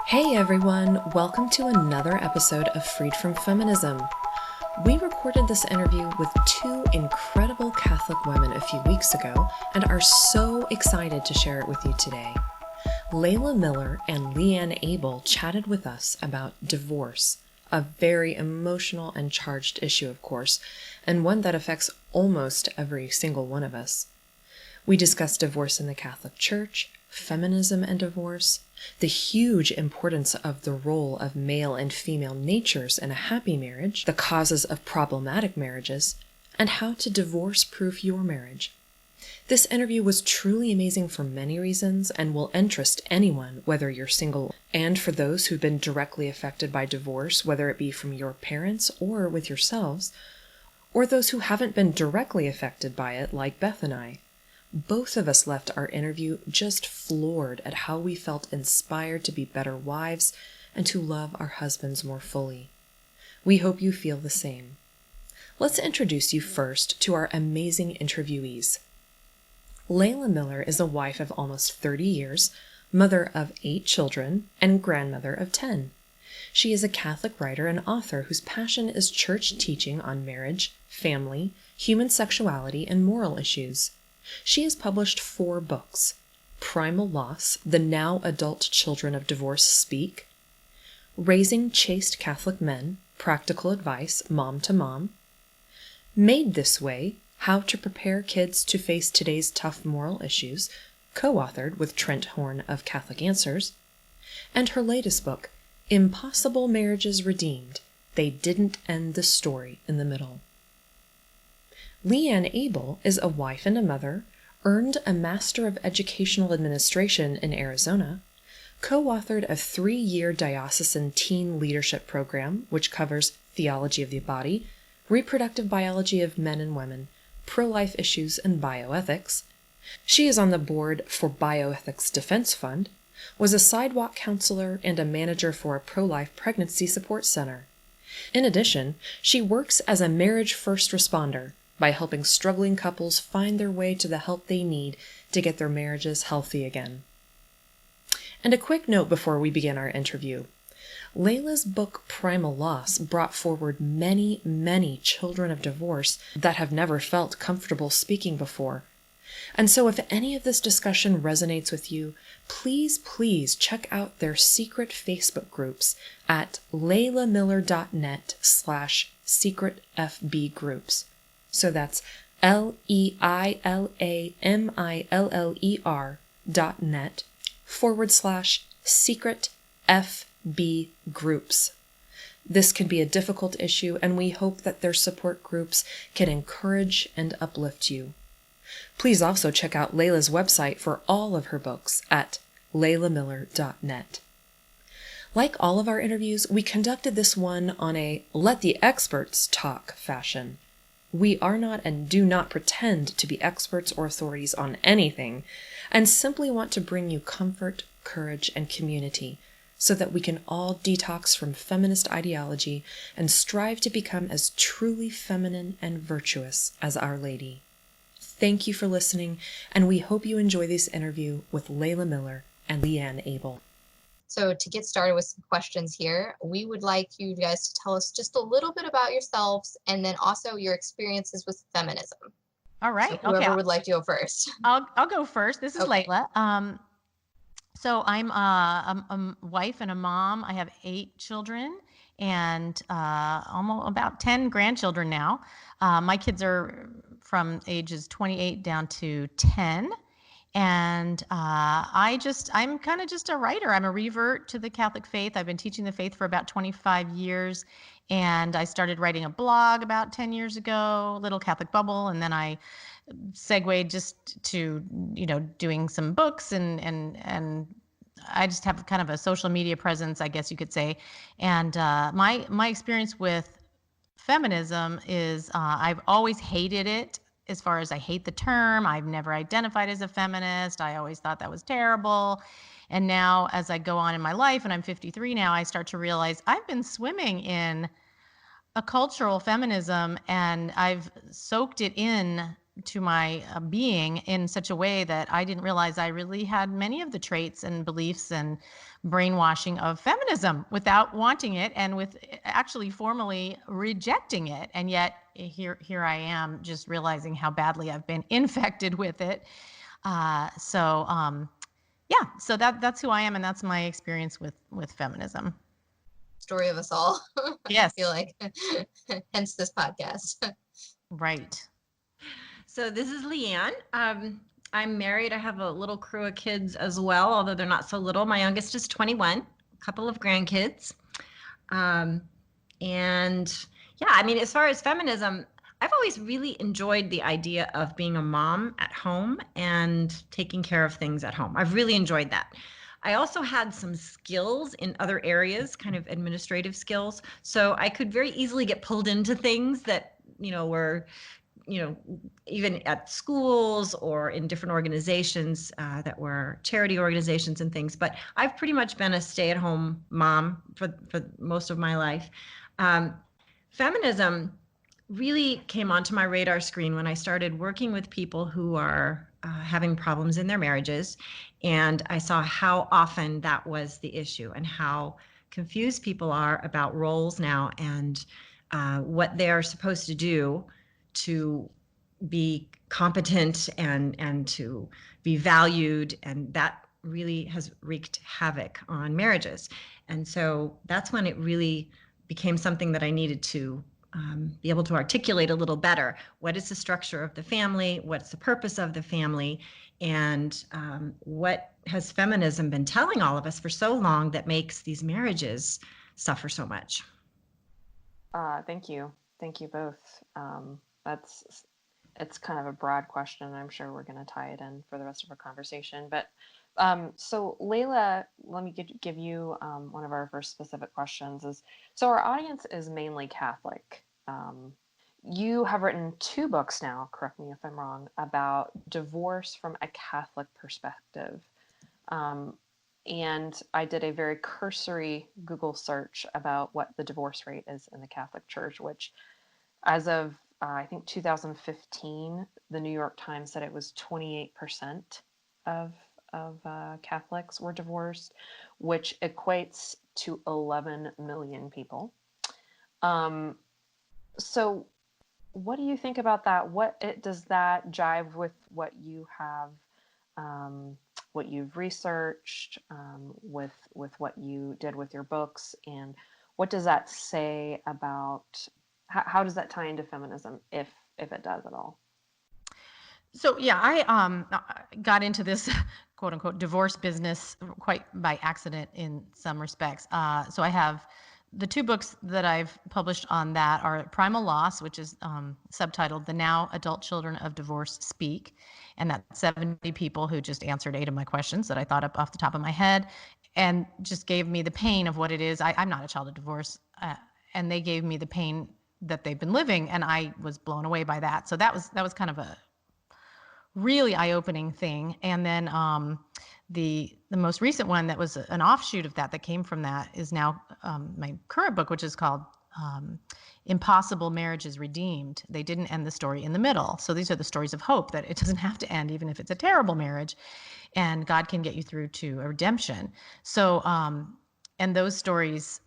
Hey everyone, welcome to another episode of Freed from Feminism. We recorded this interview with two incredible Catholic women a few weeks ago and are so excited to share it with you today. Leila Miller and LeeAnne Abel chatted with us about divorce, a very emotional and charged issue, of course, and one that affects almost every single one of us. We discussed divorce in the Catholic Church, feminism and divorce, the huge importance of the role of male and female natures in a happy marriage, the causes of problematic marriages, and how to divorce-proof your marriage. This interview was truly amazing for many reasons and will interest anyone, whether you're single, and for those who've been directly affected by divorce, whether it be from your parents or with yourselves, or those who haven't been directly affected by it, like Beth and I. Both of us left our interview just floored at how we felt inspired to be better wives and to love our husbands more fully. We hope you feel the same. Let's introduce you first to our amazing interviewees. Leila Miller is a wife of almost 30 years, mother of 8 children, and grandmother of 10. She is a Catholic writer and author whose passion is church teaching on marriage, family, human sexuality, and moral issues. She has published 4 books: Primal Loss, The Now Adult Children of Divorce Speak, Raising Chaste Catholic Men, Practical Advice, Mom to Mom, Made This Way, How to Prepare Kids to Face Today's Tough Moral Issues, co-authored with Trent Horn of Catholic Answers, and her latest book, Impossible Marriages Redeemed, They Didn't End the Story in the Middle. LeeAnne Abel is a wife and a mother, earned a Master of Educational Administration in Arizona, co-authored a 3-year diocesan teen leadership program, which covers theology of the body, reproductive biology of men and women, pro-life issues, and bioethics. She is on the board for Bioethics Defense Fund, was a sidewalk counselor, and a manager for a pro-life pregnancy support center. In addition, she works as a marriage first responder, by helping struggling couples find their way to the help they need to get their marriages healthy again. And a quick note before we begin our interview. Leila's book Primal Loss brought forward many, many children of divorce that have never felt comfortable speaking before. And so if any of this discussion resonates with you, please check out their secret Facebook groups at leilamiller.net/secretfbgroups. So that's leilamiller.net/secret FB groups. This can be a difficult issue, and we hope that their support groups can encourage and uplift you. Please also check out Leila's website for all of her books at leilamiller.net. Like all of our interviews, we conducted this one on a let the experts talk fashion. We are not and do not pretend to be experts or authorities on anything, and simply want to bring you comfort, courage, and community so that we can all detox from feminist ideology and strive to become as truly feminine and virtuous as Our Lady. Thank you for listening, and we hope you enjoy this interview with Leila Miller and LeeAnne Abel. So to get started with some questions here, we would like you guys to tell us just a little bit about yourselves and then also your experiences with feminism. All right. So whoever would like to go first. I'll go first. This is Okay. Leila. So I'm a wife and a mom. I have 8 children and almost about 10 grandchildren now. My kids are from ages 28 down to 10. And I'm kind of just a writer. I'm a revert to the Catholic faith. I've been teaching the faith for about 25 years. And I started writing a blog about 10 years ago, Little Catholic Bubble. And then I segued just to, doing some books and I just have kind of a social media presence, I guess you could say. And my experience with feminism is I've always hated it. As far as I hate the term, I've never identified as a feminist. I always thought that was terrible. And now as I go on in my life, and I'm 53 now, I start to realize I've been swimming in a cultural feminism and I've soaked it in to my being in such a way that I didn't realize I really had many of the traits and beliefs and brainwashing of feminism without wanting it, and with actually formally rejecting it. And yet here I am, just realizing how badly I've been infected with it. So that's who I am, and that's my experience with feminism. Story of us all. Yes. I feel like, hence this podcast. Right. So this is LeeAnne. I'm married. I have a little crew of kids as well, although they're not so little. My youngest is 21, a couple of grandkids. And yeah, I mean, as far as feminism, I've always really enjoyed the idea of being a mom at home and taking care of things at home. I've really enjoyed that. I also had some skills in other areas, kind of administrative skills. So I could very easily get pulled into things that, were even at schools or in different organizations that were charity organizations and things. But I've pretty much been a stay-at-home mom for most of my life. Feminism really came onto my radar screen when I started working with people who are having problems in their marriages. And I saw how often that was the issue and how confused people are about roles now and what they're supposed to do to be competent and to be valued, and that really has wreaked havoc on marriages. And so that's when it really became something that I needed to be able to articulate a little better. What is the structure of the family? What's the purpose of the family? And what has feminism been telling all of us for so long that makes these marriages suffer so much? Thank you both. It's kind of a broad question. I'm sure we're going to tie it in for the rest of our conversation. But so Leila, let me give you one of our first specific questions. So our audience is mainly Catholic. You have written 2 books now, correct me if I'm wrong, about divorce from a Catholic perspective. And I did a very cursory Google search about what the divorce rate is in the Catholic Church, which as of I think 2015, the New York Times said it was 28% of Catholics were divorced, which equates to 11 million people. So what do you think about that? Does that jive with what you have, what you've researched, with what you did with your books, and what does that say about how does that tie into feminism, if it does at all? So yeah, I got into this quote unquote divorce business quite by accident in some respects. So I have the 2 books that I've published on that are Primal Loss, which is subtitled "The Now Adult Children of Divorce Speak," and that's 70 people who just answered 8 of my questions that I thought up off the top of my head, and just gave me the pain of what it is. I'm not a child of divorce, and they gave me the pain that they've been living, and I was blown away by that. So that was kind of a really eye-opening thing. And then the most recent one that was an offshoot of that came from that is now my current book, which is called Impossible Marriages Redeemed. They didn't end the story in the middle. So these are the stories of hope, that it doesn't have to end even if it's a terrible marriage, and God can get you through to a redemption. So and those stories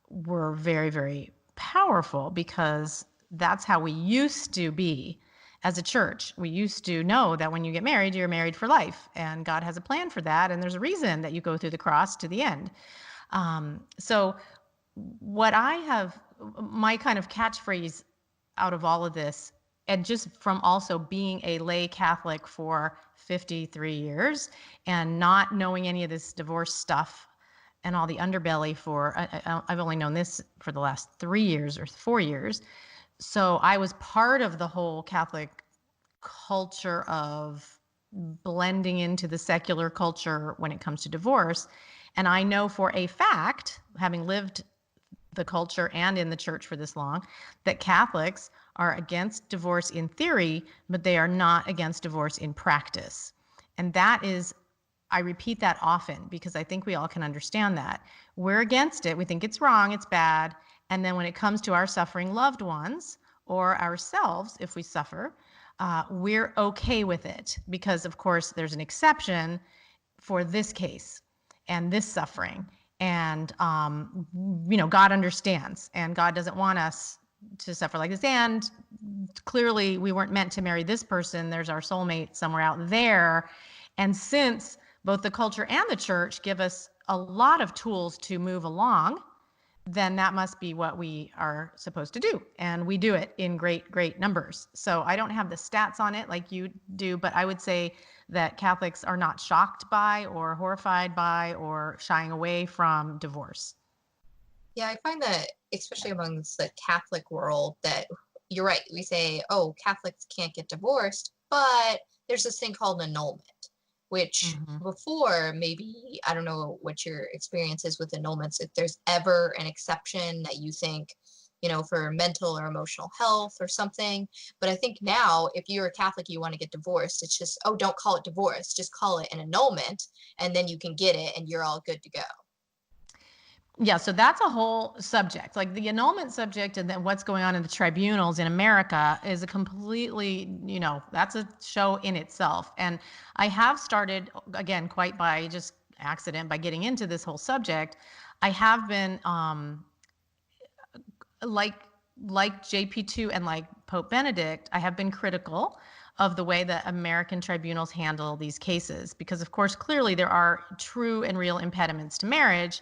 were very, very powerful, because that's how we used to be as a church. We used to know that when you get married, you're married for life, and God has a plan for that, and there's a reason that you go through the cross to the end. So what I have, my kind of catchphrase out of all of this, and just from also being a lay Catholic for 53 years and not knowing any of this divorce stuff and all the underbelly for, I've only known this for the last 3 years or 4 years. So I was part of the whole Catholic culture of blending into the secular culture when it comes to divorce. And I know for a fact, having lived the culture and in the church for this long, that Catholics are against divorce in theory, but they are not against divorce in practice. And that is, I repeat that often because I think we all can understand that. We're against it. We think it's wrong, it's bad. And then when it comes to our suffering loved ones or ourselves, if we suffer, we're okay with it because, of course, there's an exception for this case and this suffering. And, God understands, and God doesn't want us to suffer like this. And clearly we weren't meant to marry this person. There's our soulmate somewhere out there. And since both the culture and the church give us a lot of tools to move along, then that must be what we are supposed to do. And we do it in great, great numbers. So I don't have the stats on it like you do, but I would say that Catholics are not shocked by or horrified by or shying away from divorce. Yeah, I find that, especially amongst the Catholic world, that you're right. We say, oh, Catholics can't get divorced, but there's this thing called annulment, which before, maybe, I don't know what your experience is with annulments, if there's ever an exception that you think, for mental or emotional health or something. But I think now, if you're a Catholic, you want to get divorced, it's just, oh, don't call it divorce, just call it an annulment, and then you can get it and you're all good to go. Yeah, so that's a whole subject. Like the annulment subject and then what's going on in the tribunals in America is a completely, that's a show in itself. And I have started, again, quite by just accident, by getting into this whole subject, I have been like JP2 and like Pope Benedict, I have been critical of the way that American tribunals handle these cases, because of course, clearly there are true and real impediments to marriage.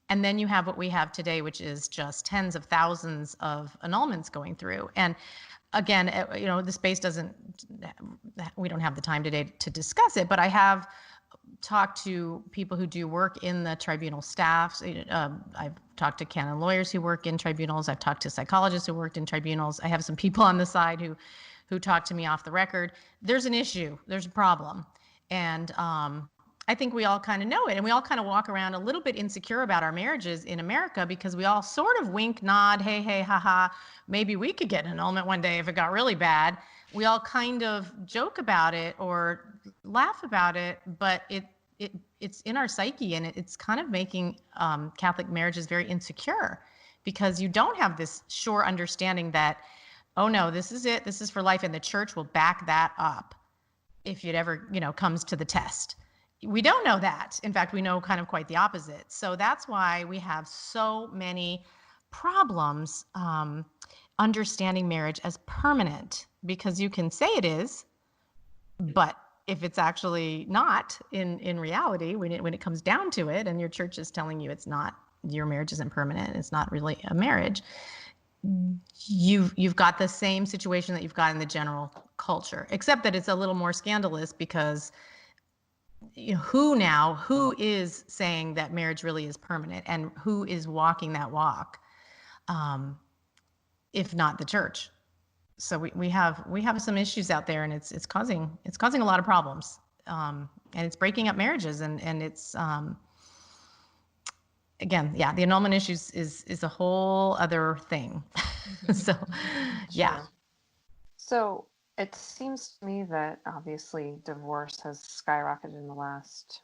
And then you have what we have today, which is just tens of thousands of annulments going through. And again, the space we don't have the time today to discuss it, but I have talked to people who do work in the tribunal staffs. I've talked to canon lawyers who work in tribunals. I've talked to psychologists who worked in tribunals. I have some people on the side who talk to me off the record. There's an issue, there's a problem. And, I think we all kind of know it, and we all kind of walk around a little bit insecure about our marriages in America because we all sort of wink, nod, hey, haha, maybe we could get an annulment one day if it got really bad. We all kind of joke about it or laugh about it, but it's in our psyche, and it's kind of making Catholic marriages very insecure because you don't have this sure understanding that, oh no, this is it, this is for life, and the church will back that up if it ever, comes to the test. We don't know that. In fact, we know kind of quite the opposite. So that's why we have so many problems understanding marriage as permanent, because you can say it is, but if it's actually not in reality, when it comes down to it, and your church is telling you it's not, your marriage isn't permanent, it's not really a marriage, you've got the same situation that you've got in the general culture, except that it's a little more scandalous because who is saying that marriage really is permanent, and who is walking that walk, if not the church? So we have some issues out there, and it's causing a lot of problems, and it's breaking up marriages, and it's again, yeah, the annulment issues is a whole other thing. So yeah. Sure. So it seems to me that obviously divorce has skyrocketed in the last,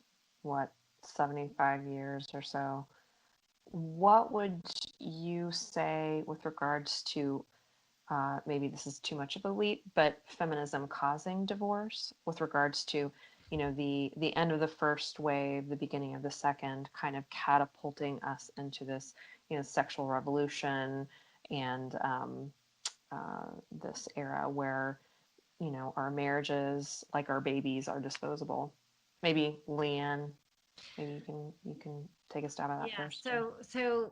75 years or so. What would you say with regards to, maybe this is too much of a leap, but feminism causing divorce with regards to, the end of the first wave, the beginning of the second, kind of catapulting us into this, sexual revolution and this era where our marriages, like our babies, are disposable. Maybe LeeAnne, maybe you can take a stab at that first. So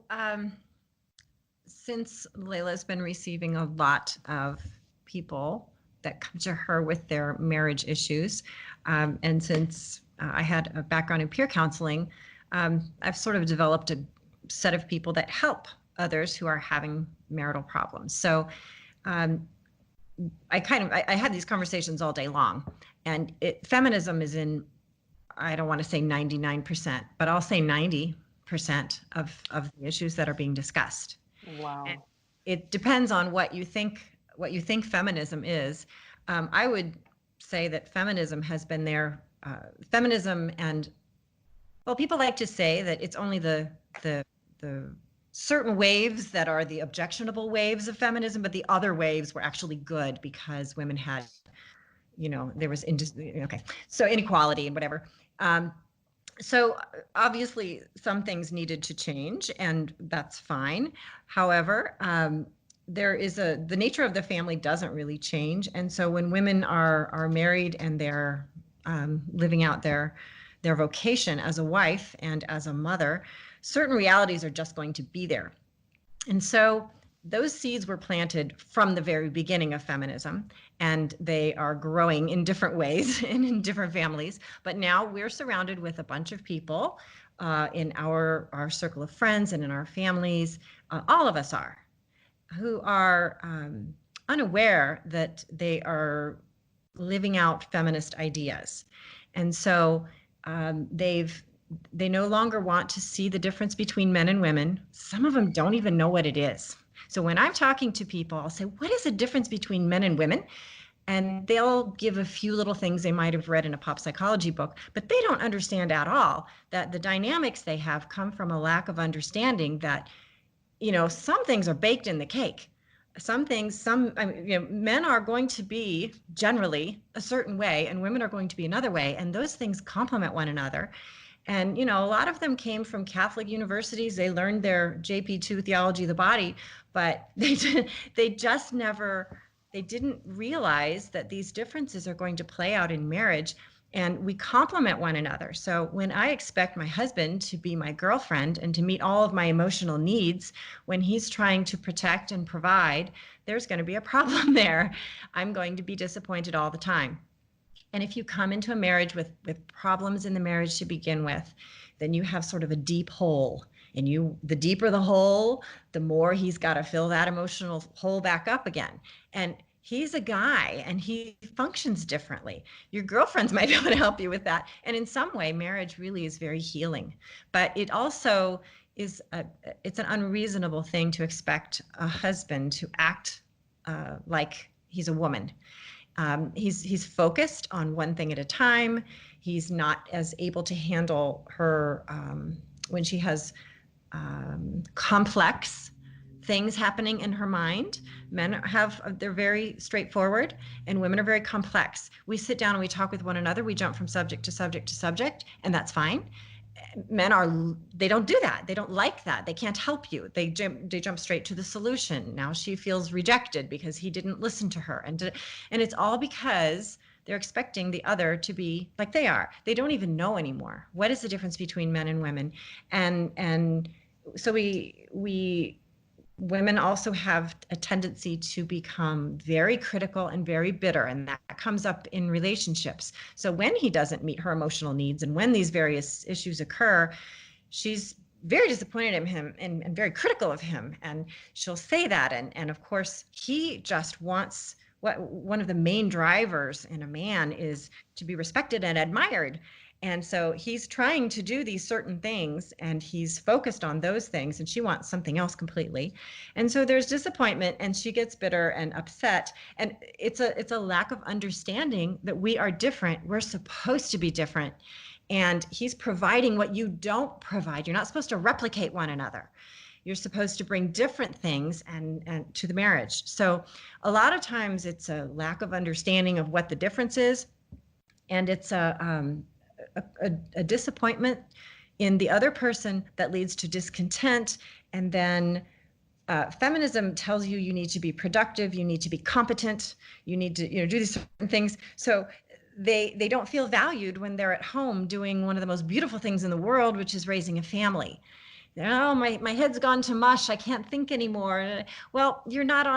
since Leila's been receiving a lot of people that come to her with their marriage issues, and since I had a background in peer counseling, I've sort of developed a set of people that help others who are having marital problems. So I had these conversations all day long, and feminism is in, I don't want to say 99%, but I'll say 90% of the issues that are being discussed. Wow. And it depends on what you think feminism is. I would say that feminism has been there. Feminism and, well, people like to say that it's only the certain waves that are the objectionable waves of feminism, but the other waves were actually good because women had, there was so inequality and whatever. So obviously some things needed to change, and that's fine. However, the nature of the family doesn't really change, and so when women are married and they're living out their vocation as a wife and as a mother, certain realities are just going to be there. And so those seeds were planted from the very beginning of feminism, and they are growing in different ways and in different families. But now we're surrounded with a bunch of people in our circle of friends and in our families, all of us are, who are unaware that they are living out feminist ideas. And so they no longer want to see the difference between men and women. Some of them don't even know what it is. So when I'm talking to people, I'll say, what is the difference between men and women? And they'll give a few little things they might have read in a pop psychology book, but they don't understand at all that the dynamics they have come from a lack of understanding that, some things are baked in the cake. Some things, men are going to be generally a certain way and women are going to be another way. And those things complement one another. And, a lot of them came from Catholic universities. They learned their JP2 theology of the body, but they didn't realize that these differences are going to play out in marriage, and we complement one another. So when I expect my husband to be my girlfriend and to meet all of my emotional needs when he's trying to protect and provide, there's going to be a problem there. I'm going to be disappointed all the time. And if you come into a marriage with problems in the marriage to begin with, then you have sort of a deep hole. And the deeper the hole, the more he's got to fill that emotional hole back up again. And he's a guy and he functions differently. Your girlfriends might be able to help you with that. And in some way, marriage really is very healing. But it also is it's an unreasonable thing to expect a husband to act like he's a woman. He's focused on one thing at a time. He's not as able to handle her when she has complex things happening in her mind. Men they're very straightforward, and women are very complex. We sit down and we talk with one another. We jump from subject to subject to subject, and that's fine. Men they don't do that. They don't like that. They can't help you. They jump straight to the solution. Now she feels rejected because he didn't listen to her. And it's all because they're expecting the other to be like they are. They don't even know anymore. What is the difference between men and women? And so women also have a tendency to become very critical and very bitter, and that comes up in relationships. So when he doesn't meet her emotional needs and when these various issues occur, she's very disappointed in him and very critical of him, and she'll say that. And of course, he just wants one of the main drivers in a man is to be respected and admired. And so he's trying to do these certain things and he's focused on those things, and she wants something else completely. And so there's disappointment and she gets bitter and upset. And it's a lack of understanding that we are different. We're supposed to be different. And he's providing what you don't provide. You're not supposed to replicate one another. You're supposed to bring different things and to the marriage. So a lot of times it's a lack of understanding of what the difference is. And it's a disappointment in the other person that leads to discontent. And then feminism tells you need to be productive, you need to be competent, you need to do these certain things. So they don't feel valued when they're at home doing one of the most beautiful things in the world, which is raising a family. Oh, my head's gone to mush, I can't think anymore. Well, you're not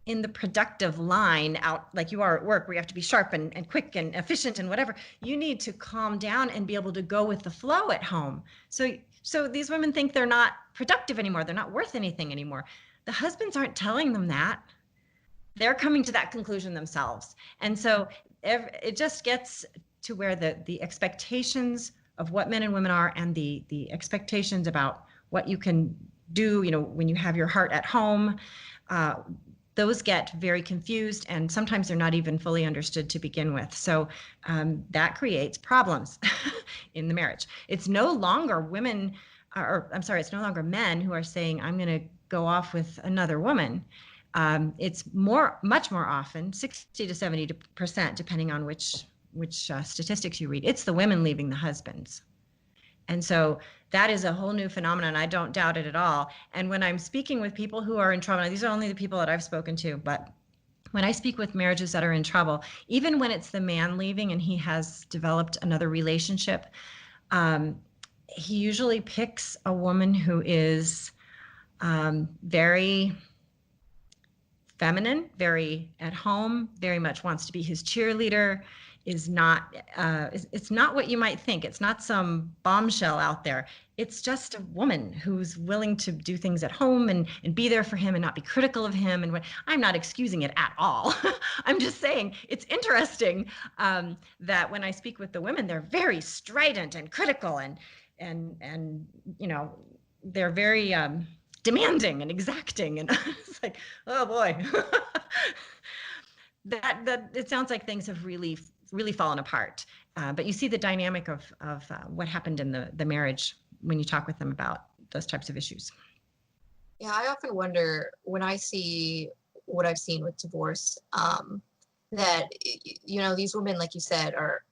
in the productive line out like you are at work, where you have to be sharp and quick and efficient and whatever. You need to calm down and be able to go with the flow at home. So these women think they're not productive anymore. They're not worth anything anymore. The husbands aren't telling them that. They're coming to that conclusion themselves. And so it just gets to where the expectations of what men and women are and the expectations about what you can do, when you have your heart at home, those get very confused, and sometimes they're not even fully understood to begin with. So that creates problems in the marriage. It's no longer women or I'm sorry, it's no longer men who are saying, I'm going to go off with another woman. It's much more often, 60 to 70%, depending on which statistics you read. It's the women leaving the husbands. And so that is a whole new phenomenon. I don't doubt it at all. And when I'm speaking with people who are in trouble, these are only the people that I've spoken to, but when I speak with marriages that are in trouble, even when it's the man leaving and he has developed another relationship, he usually picks a woman who is very feminine, very at home, very much wants to be his cheerleader, is not, it's not what you might think. It's not some bombshell out there. It's just a woman who's willing to do things at home and be there for him and not be critical of him. And I'm not excusing it at all. I'm just saying it's interesting that when I speak with the women, they're very strident and critical and you know, they're very demanding and exacting. And it's like, oh boy. that it sounds like things have really fallen apart. But you see the dynamic of what happened in the marriage when you talk with them about those types of issues. Yeah, I often wonder when I see what I've seen with divorce, that, you know, these women, like you said, are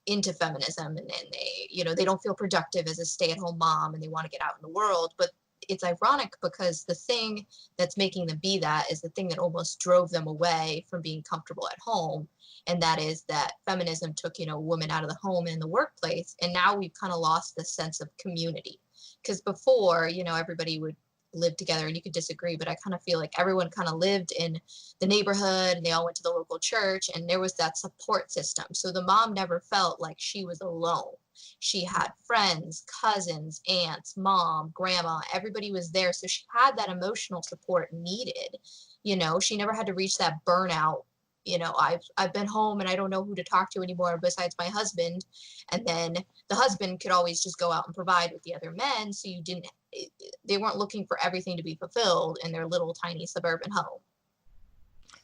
into feminism and they, you know, they don't feel productive as a stay-at-home mom and they want to get out in the world. But it's ironic because the thing that's making them be that is the thing that almost drove them away from being comfortable at home. And that is that feminism took, you know, women out of the home and in the workplace. And now we've kind of lost the sense of community. Because before, you know, everybody would live together, and you could disagree, but I kind of feel like everyone kind of lived in the neighborhood and they all went to the local church and there was that support system. So the mom never felt like she was alone. She had friends, cousins, aunts, mom, grandma, everybody was there. So she had that emotional support needed. You know, she never had to reach that burnout. You know, I've been home and I don't know who to talk to anymore besides my husband. And then the husband could always just go out and provide with the other men. So they weren't looking for everything to be fulfilled in their little tiny suburban home.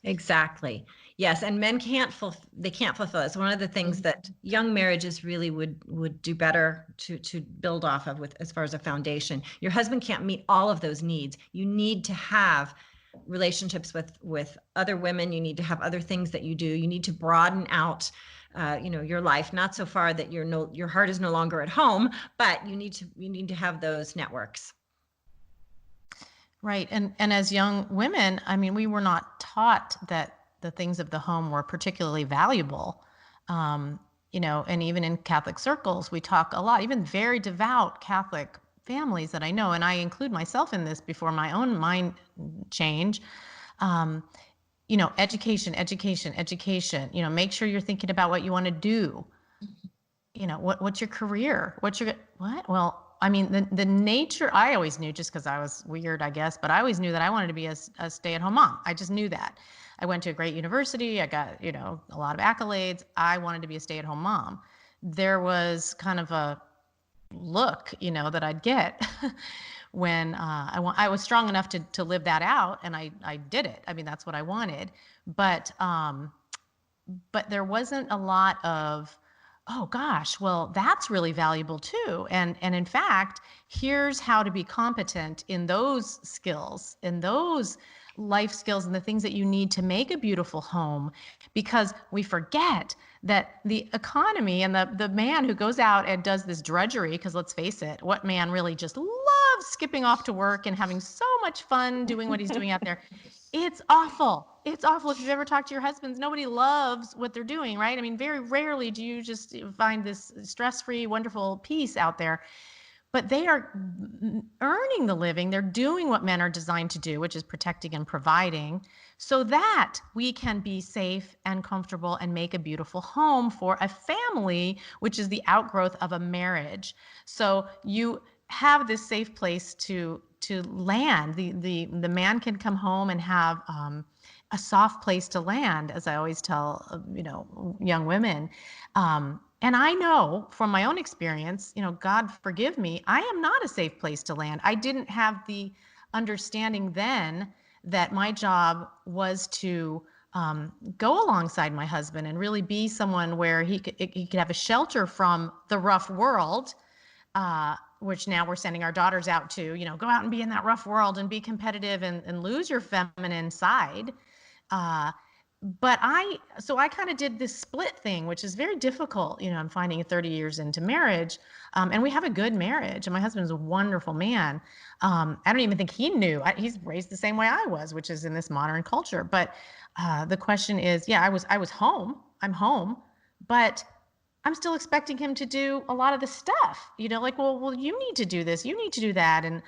Exactly. Yes, and men can't fulfill it. So one of the things that young marriages really would do better to build off of with as far as a foundation. Your husband can't meet all of those needs. You need to have relationships with other women. You need to have other things that you do. You need to broaden out you know, your life, not so far that your heart is no longer at home, but you need to have those networks. Right. And as young women, I mean, we were not taught that the things of the home were particularly valuable. You know, and even in Catholic circles, we talk a lot, even very devout Catholic families that I know, and I include myself in this before my own mind change. You know, education, you know, make sure you're thinking about what you want to do. You know, what's your career? Well, I mean, the nature, I always knew, just because I was weird, I guess, but I always knew that I wanted to be a stay-at-home mom. I just knew that. I went to a great university. I got, you know, a lot of accolades. I wanted to be a stay-at-home mom. There was kind of a look, you know, that I'd get when I was strong enough to live that out, and I did it. I mean, that's what I wanted. But there wasn't a lot of, oh gosh, well, that's really valuable too. And in fact, here's how to be competent in those skills, in those life skills and the things that you need to make a beautiful home, because we forget that the economy and the man who goes out and does this drudgery, because let's face it, what man really just loves skipping off to work and having so much fun doing what he's doing out there? It's awful. It's awful. If you've ever talked to your husbands, nobody loves what they're doing, right? I mean, very rarely do you just find this stress-free, wonderful peace out there. But they are earning the living. They're doing what men are designed to do, which is protecting and providing, so that we can be safe and comfortable and make a beautiful home for a family, which is the outgrowth of a marriage. So you have this safe place to land. The man can come home and have a soft place to land, as I always tell you know, young women. And I know from my own experience, you know, God forgive me, I am not a safe place to land. I didn't have the understanding then that my job was to go alongside my husband and really be someone where he could have a shelter from the rough world, which now we're sending our daughters out to, go out and be in that rough world and be competitive and lose your feminine side. But I kind of did this split thing, which is very difficult. I'm finding 30 years into marriage, and we have a good marriage, and my husband's a wonderful man. I don't even think he knew. He's raised the same way I was, which is in this modern culture. But the question is, I was home. I'm home, but I'm still expecting him to do a lot of the stuff. Like, well, you need to do this, you need to do that, and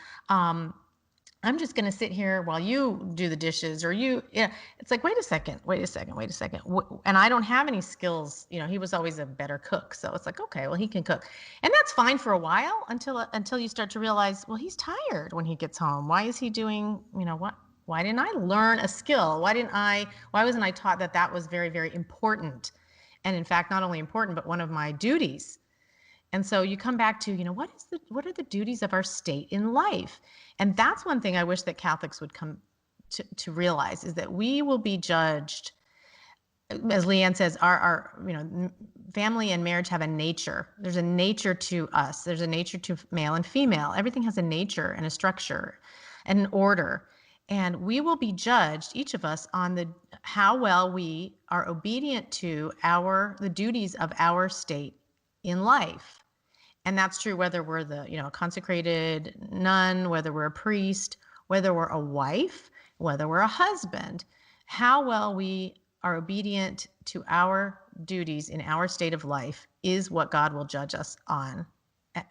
I'm just going to sit here while you do the dishes it's like, wait a second. And I don't have any skills. He was always a better cook. So it's like, okay, well, he can cook. And that's fine for a while until you start to realize, well, he's tired when he gets home. Why is he doing, what? Why didn't I learn a skill? Why wasn't I taught that was very, very important? And in fact, not only important, but one of my duties. And so you come back to, what are the duties of our state in life? And that's one thing I wish that Catholics would come to realize, is that we will be judged, as LeeAnne says, our family and marriage have a nature. There's a nature to us. There's a nature to male and female. Everything has a nature and a structure and an order. And we will be judged, each of us, on how well we are obedient to the duties of our state in life. And that's true whether we're a consecrated nun, whether we're a priest, whether we're a wife, whether we're a husband. How well we are obedient to our duties in our state of life is what God will judge us on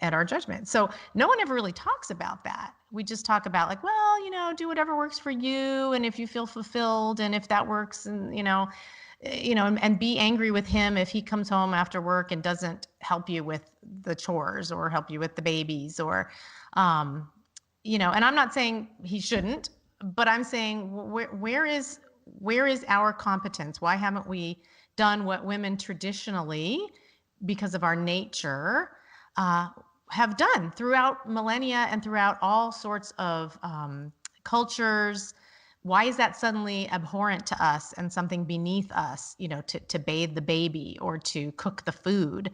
at our judgment. So no one ever really talks about that. We just talk about, like, well, do whatever works for you, and if you feel fulfilled, and if that works, and and be angry with him if he comes home after work and doesn't help you with the chores or help you with the babies, or, and I'm not saying he shouldn't, but I'm saying where is our competence? Why haven't we done what women traditionally, because of our nature, have done throughout millennia and throughout all sorts of cultures? Why is that suddenly abhorrent to us and something beneath us, to bathe the baby or to cook the food?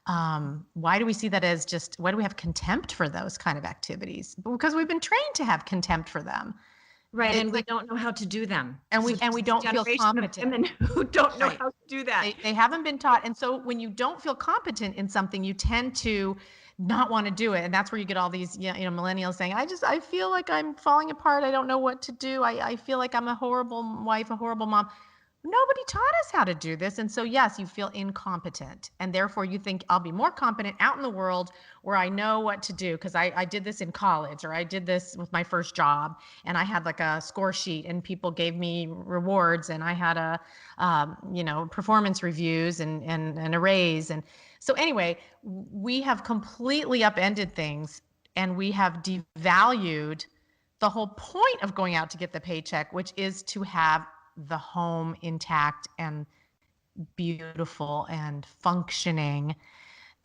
Why do we see that as why do we have contempt for those kind of activities? Because we've been trained to have contempt for them. Right. And we don't know how to do them. And we don't feel competent. Women who don't know how to do that. They haven't been taught. And so when you don't feel competent in something, you tend to not want to do it. And that's where you get all these, millennials saying, I feel like I'm falling apart. I don't know what to do. I feel like I'm a horrible wife, a horrible mom. Nobody taught us how to do this. And so, yes, you feel incompetent. And therefore you think, I'll be more competent out in the world where I know what to do, because I did this in college, or I did this with my first job, and I had like a score sheet and people gave me rewards, and I had performance reviews and a raise. And so anyway, we have completely upended things, and we have devalued the whole point of going out to get the paycheck, which is to have the home intact and beautiful and functioning.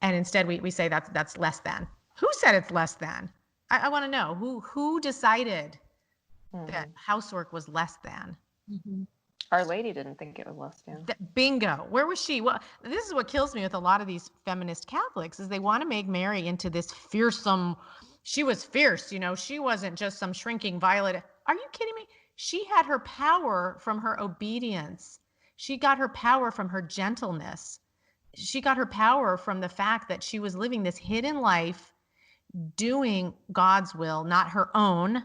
And instead we say that's less than. Who said it's less than? I want to know who decided that housework was less than. Mm-hmm. Our Lady didn't think it was less than. Bingo. Where was she? Well, this is what kills me with a lot of these feminist Catholics, is they want to make Mary into this fearsome. She was fierce, she wasn't just some shrinking violet. Are you kidding me? She had her power from her obedience. She got her power from her gentleness. She got her power from the fact that she was living this hidden life, doing God's will, not her own.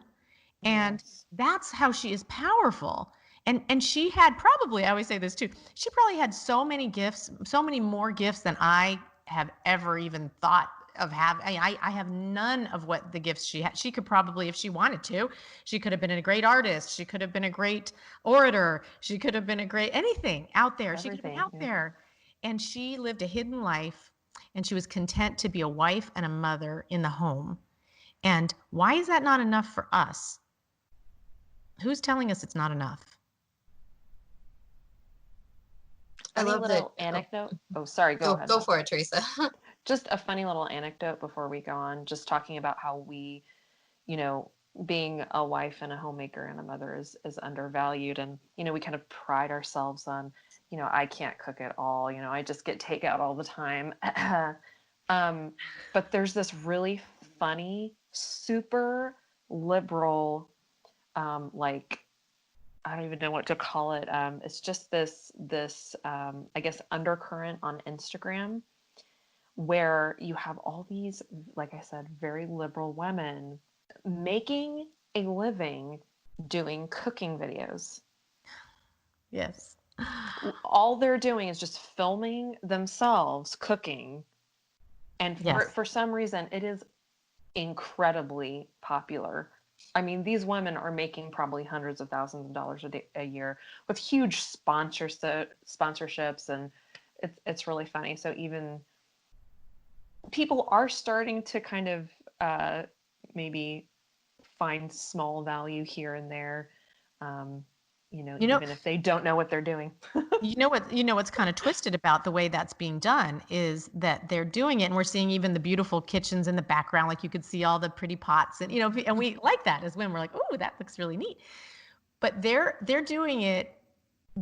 And that's how she is powerful. And she had probably, I always say this too, she probably had so many gifts, so many more gifts than I have ever even thought of having. I have none of what the gifts she had. She could probably, if she wanted to, she could have been a great artist. She could have been a great orator. She could have been a great anything out there. She could have been out there. And she lived a hidden life, and she was content to be a wife and a mother in the home. And why is that not enough for us? Who's telling us it's not enough? I love little anecdote. Oh, sorry. Go ahead. Go for it, Teresa. Just a funny little anecdote before we go on, just talking about how we, being a wife and a homemaker and a mother is undervalued. And, we kind of pride ourselves on, I can't cook at all. I just get takeout all the time. But there's this really funny, super liberal, like, I don't even know what to call it. It's just this I guess undercurrent on Instagram where you have all these, like I said, very liberal women making a living doing cooking videos. Yes. All they're doing is just filming themselves cooking. And for some reason, it is incredibly popular. I mean, these women are making probably hundreds of thousands of dollars a year with huge sponsorships, and it's really funny. So even people are starting to kind of maybe find small value here and there, even if they don't know what they're doing. What's kind of twisted about the way that's being done is that they're doing it, and we're seeing even the beautiful kitchens in the background, like you could see all the pretty pots, and and we like that as women. We're like, oh, that looks really neat. But they're doing it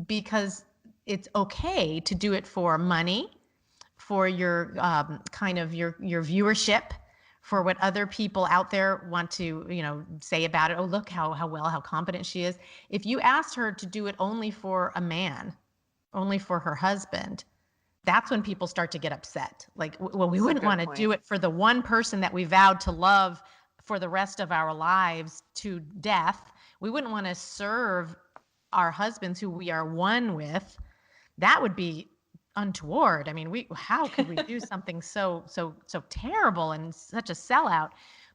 because it's okay to do it for money, for your kind of your viewership, for what other people out there want to say about it. Oh, look how competent she is. If you asked her to do it only for a man, only for her husband, that's when people start to get upset. Like, well, we wouldn't want to do it for the one person that we vowed to love for the rest of our lives to death. We wouldn't want to serve our husbands who we are one with. That would be untoward. I mean, how could we do something so terrible and such a sellout?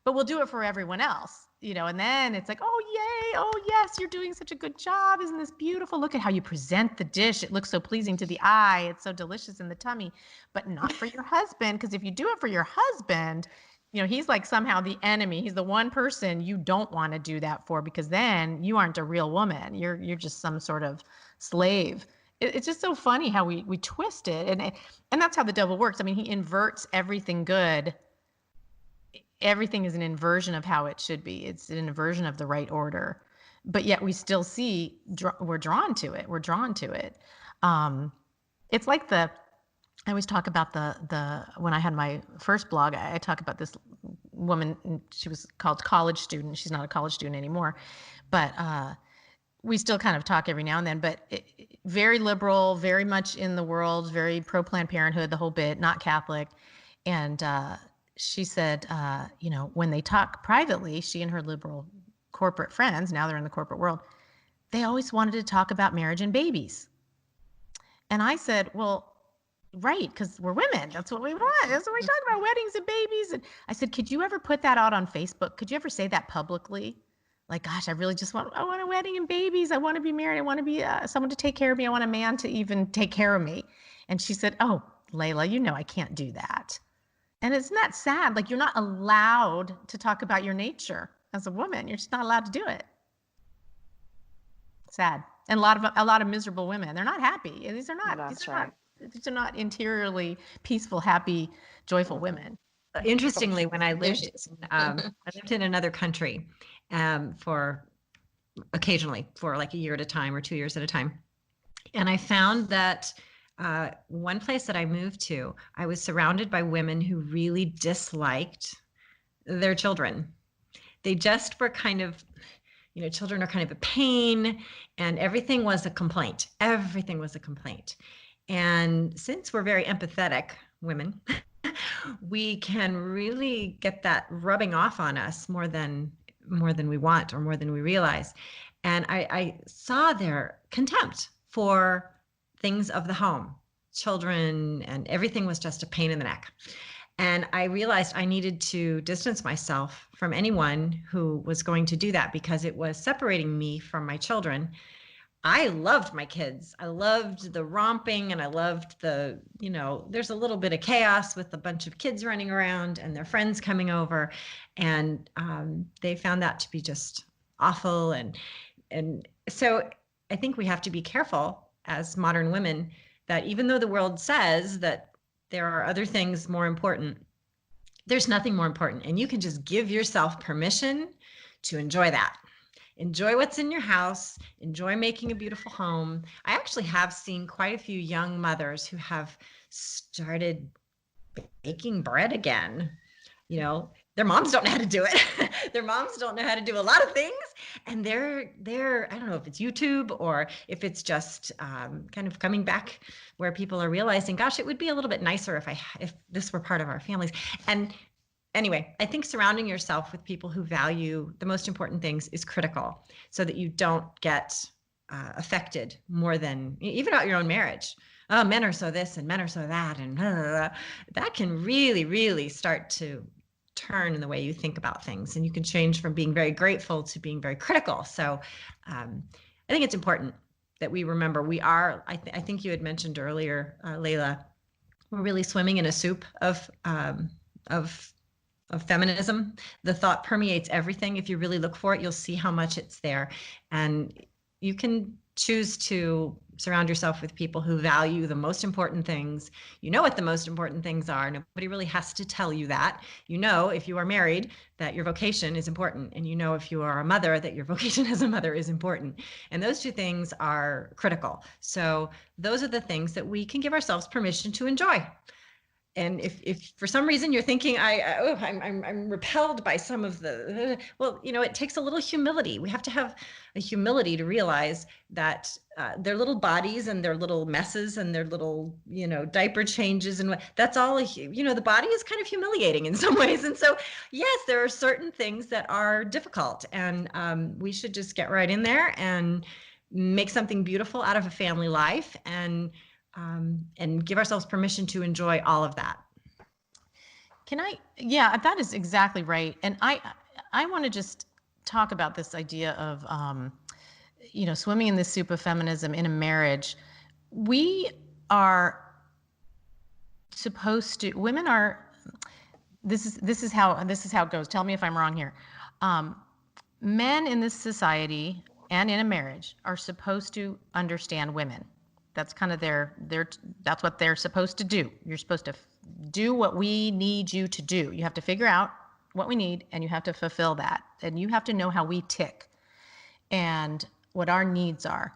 But we'll do it for everyone else, and then it's like, oh, yay. Oh, yes, you're doing such a good job. Isn't this beautiful? Look at how you present the dish. It looks so pleasing to the eye. It's so delicious in the tummy, but not for your husband. Because if you do it for your husband, he's like somehow the enemy. He's the one person you don't want to do that for, because then you aren't a real woman. You're just some sort of slave. It's just so funny how we twist it. And that's how the devil works. I mean, he inverts everything good. Everything is an inversion of how it should be. It's an inversion of the right order. But yet we still see we're drawn to it. We're drawn to it. It's like I always talk about when I had my first blog, I talk about this woman. She was called College Student. She's not a college student anymore, but we still kind of talk every now and then. But very liberal, very much in the world, very pro Planned Parenthood, the whole bit, not Catholic. And she said, when they talk privately, she and her liberal corporate friends, now they're in the corporate world, they always wanted to talk about marriage and babies. And I said, well, right, because we're women. That's what we want. That's what we talk about, weddings and babies. And I said, could you ever put that out on Facebook? Could you ever say that publicly? Like, gosh, I really I want a wedding and babies. I want to be married. I want to be someone to take care of me. I want a man to even take care of me. And she said, oh, Leila, I can't do that. And isn't that sad? Like, you're not allowed to talk about your nature as a woman. You're just not allowed to do it. Sad. And a lot of miserable women. They're not happy. These are not interiorly peaceful, happy, joyful women. Interestingly, when I lived in another country for occasionally for like a year at a time or 2 years at a time, and I found that one place that I moved to, I was surrounded by women who really disliked their children. They just were kind of, children are kind of a pain, and everything was a complaint. Everything was a complaint. And since we're very empathetic women, we can really get that rubbing off on us more than we want or more than we realize. And I saw their contempt for things of the home, children, and everything was just a pain in the neck. And I realized I needed to distance myself from anyone who was going to do that, because it was separating me from my children. I loved my kids. I loved the romping, and I loved there's a little bit of chaos with a bunch of kids running around and their friends coming over. And they found that to be just awful. And so I think we have to be careful as modern women that even though the world says that there are other things more important, there's nothing more important. And you can just give yourself permission to enjoy that. Enjoy what's in your house. Enjoy making a beautiful home. I actually have seen quite a few young mothers who have started baking bread again. You know, their moms don't know how to do it. Their moms don't know how to do a lot of things. And they're, I don't know if it's YouTube or if it's just kind of coming back where people are realizing, gosh, it would be a little bit nicer if this were part of our families. And anyway, I think surrounding yourself with people who value the most important things is critical so that you don't get affected more than even out your own marriage. Oh, men are so this and men are so that. And that can really, really start to turn in the way you think about things. And you can change from being very grateful to being very critical. So I think it's important that we remember we are, I think you had mentioned earlier, Leila, we're really swimming in a soup of feminism. The thought permeates everything. If you really look for it, you'll see how much it's there. And you can choose to surround yourself with people who value the most important things. You know what the most important things are. Nobody really has to tell you that. You know, if you are married, that your vocation is important. And you know, if you are a mother, that your vocation as a mother is important. And those two things are critical. So those are the things that we can give ourselves permission to enjoy. And if for some reason you're thinking, I'm repelled by some of the, well, you know, it takes a little humility. We have to have a humility to realize that their little bodies and their little messes and their little, you know, diaper changes and that's all, you know, the body is kind of humiliating in some ways. And so, yes, there are certain things that are difficult and we should just get right in there and make something beautiful out of a family life and give ourselves permission to enjoy all of that. Yeah, that is exactly right. And I want to just talk about this idea of, you know, swimming in this soup of feminism in a marriage. We are supposed to, women are, this is how it goes. Tell me if I'm wrong here. Men in this society and in a marriage are supposed to understand women. That's kind of that's what they're supposed to do. You're supposed to do what we need you to do. You have to figure out what we need and you have to fulfill that. And you have to know how we tick and what our needs are.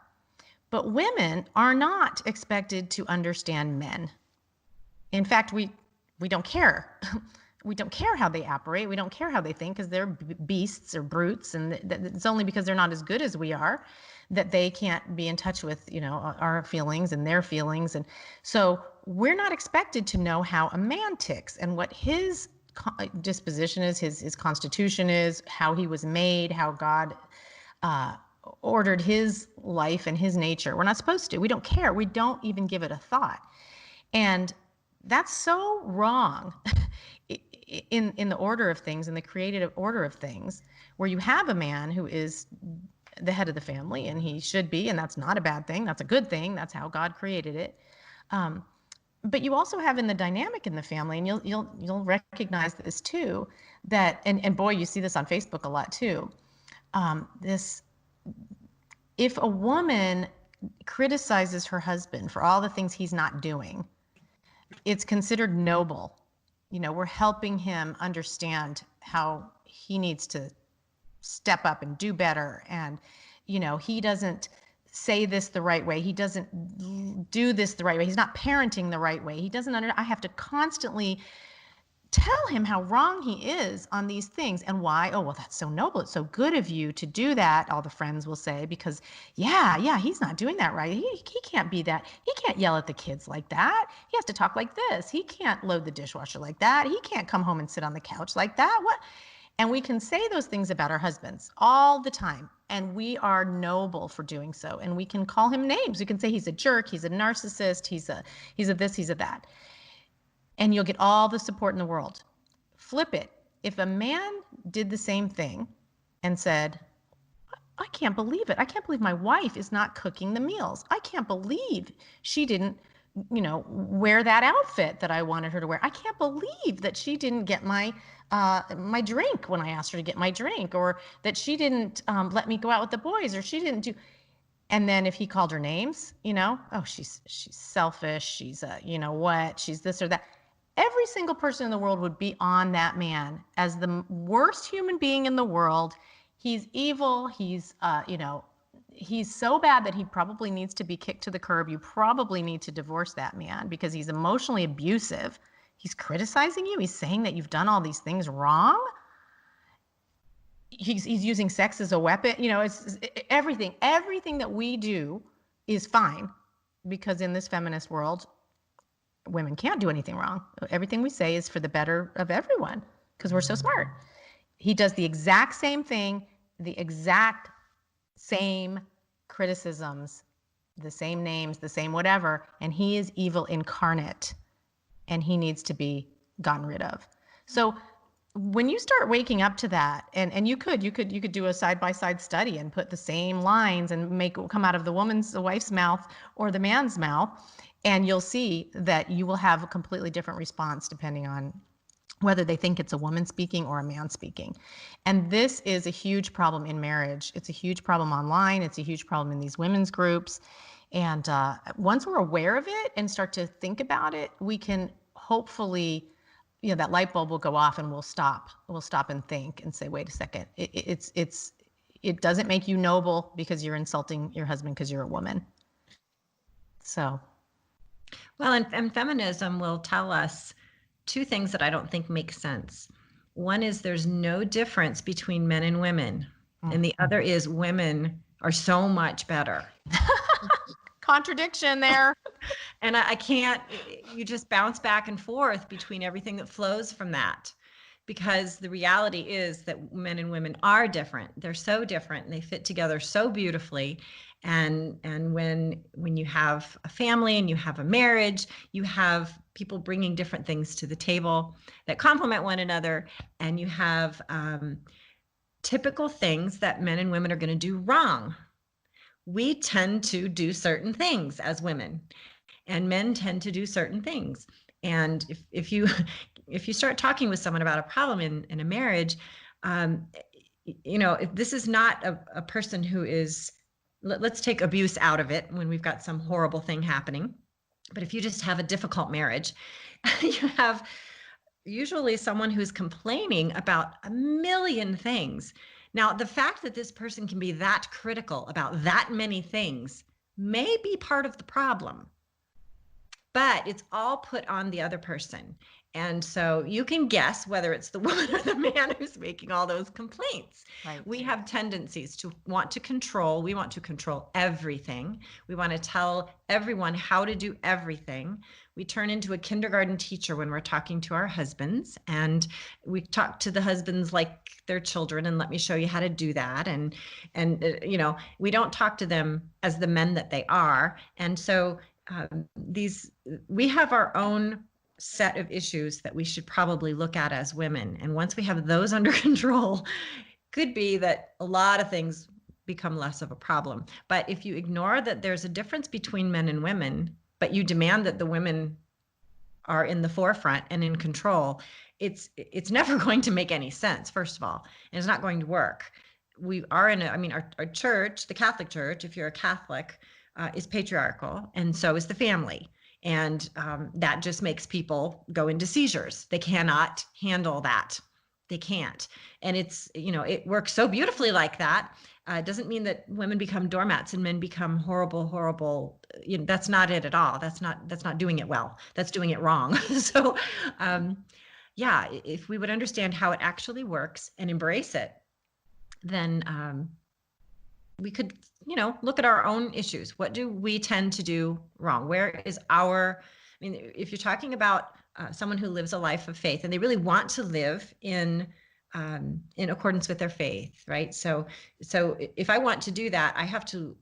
But women are not expected to understand men. In fact, we don't care. We don't care how they operate. We don't care how they think because they're beasts or brutes. And it's only because they're not as good as we are that they can't be in touch with, you know, our feelings and their feelings. And so we're not expected to know how a man ticks and what his disposition is, his constitution is, how he was made, how God ordered his life and his nature. We're not supposed to. We don't care. We don't even give it a thought. And that's so wrong in the order of things, in the creative order of things, where you have a man who is the head of the family, and he should be, and that's not a bad thing. That's a good thing. That's how God created it. But you also have in the dynamic in the family, and you'll recognize this too, that and boy, you see this on Facebook a lot too. If a woman criticizes her husband for all the things he's not doing, it's considered noble. You know, we're helping him understand how he needs to step up and do better. And, you know, he doesn't say this the right way. He doesn't do this the right way. He's not parenting the right way. He doesn't I have to constantly tell him how wrong he is on these things and why. Oh, well, that's so noble. It's so good of you to do that. All the friends will say, because yeah, he's not doing that right. He can't be that. He can't yell at the kids like that. He has to talk like this. He can't load the dishwasher like that. He can't come home and sit on the couch like that. What? And we can say those things about our husbands all the time. And we are noble for doing so. And we can call him names. We can say he's a jerk. He's a narcissist. He's a this, he's a that. And you'll get all the support in the world. Flip it. If a man did the same thing and said, I can't believe it. I can't believe my wife is not cooking the meals. I can't believe she didn't, you know, wear that outfit that I wanted her to wear. I can't believe that she didn't get my drink when I asked her to get my drink, or that she didn't let me go out with the boys, or she didn't do. And then if he called her names, you know, oh, she's selfish. She's you know what, she's this or that. Every single person in the world would be on that man as the worst human being in the world. He's evil. He's, you know, he's so bad that he probably needs to be kicked to the curb. You probably need to divorce that man because he's emotionally abusive. He's criticizing you. He's saying that you've done all these things wrong. He's using sex as a weapon. It's everything that we do is fine, because in this feminist world, women can't do anything wrong. Everything we say is for the better of everyone, because we're so smart. He does the exact same thing, the exact same criticisms, the same names, the same whatever, and he is evil incarnate, and he needs to be gotten rid of. So when you start waking up to that, and you could do a side-by-side study and put the same lines and make it come out of the wife's mouth or the man's mouth, and you'll see that you will have a completely different response depending on whether they think it's a woman speaking or a man speaking. And this is a huge problem in marriage. It's a huge problem online. It's a huge problem in these women's groups. And once we're aware of it and start to think about it, we can hopefully, that light bulb will go off, and we'll stop and think and say, wait a second, it doesn't make you noble because you're insulting your husband because you're a woman. So. Well, and feminism will tell us two things that I don't think make sense. One is there's no difference between men and women. And the other is women are so much better. Contradiction there. And I can't, you just bounce back and forth between everything that flows from that, because the reality is that men and women are different. They're so different, and they fit together so beautifully. And when you have a family and you have a marriage, you have people bringing different things to the table that complement one another, and you have typical things that men and women are going to do wrong. We tend to do certain things as women, and men tend to do certain things. And if you start talking with someone about a problem in a marriage, if this is not a person who is, let's take abuse out of it when we've got some horrible thing happening. But if you just have a difficult marriage, you have usually someone who's complaining about a million things. Now, the fact that this person can be that critical about that many things may be part of the problem, but it's all put on the other person. And so you can guess whether it's the woman or the man who's making all those complaints. Right. We have tendencies to want to control. We want to control everything. We want to tell everyone how to do everything. We turn into a kindergarten teacher when we're talking to our husbands, and we talk to the husbands like they're children, and let me show you how to do that. And we don't talk to them as the men that they are. And so we have our own set of issues that we should probably look at as women. And once we have those under control, could be that a lot of things become less of a problem. But if you ignore that there's a difference between men and women, but you demand that the women are in the forefront and in control, it's never going to make any sense, first of all, and it's not going to work. We are our church, the Catholic Church, if you're a Catholic, is patriarchal, and so is the family. And that just makes people go into seizures. They cannot handle that. They can't. And it works so beautifully like that. It doesn't mean that women become doormats and men become horrible. That's not it at all. That's not doing it well. That's doing it wrong. So, if we would understand how it actually works and embrace it, then we could, look at our own issues. What do we tend to do wrong? Where is if you're talking about someone who lives a life of faith and they really want to live in accordance with their faith, right? So if I want to do that, I have to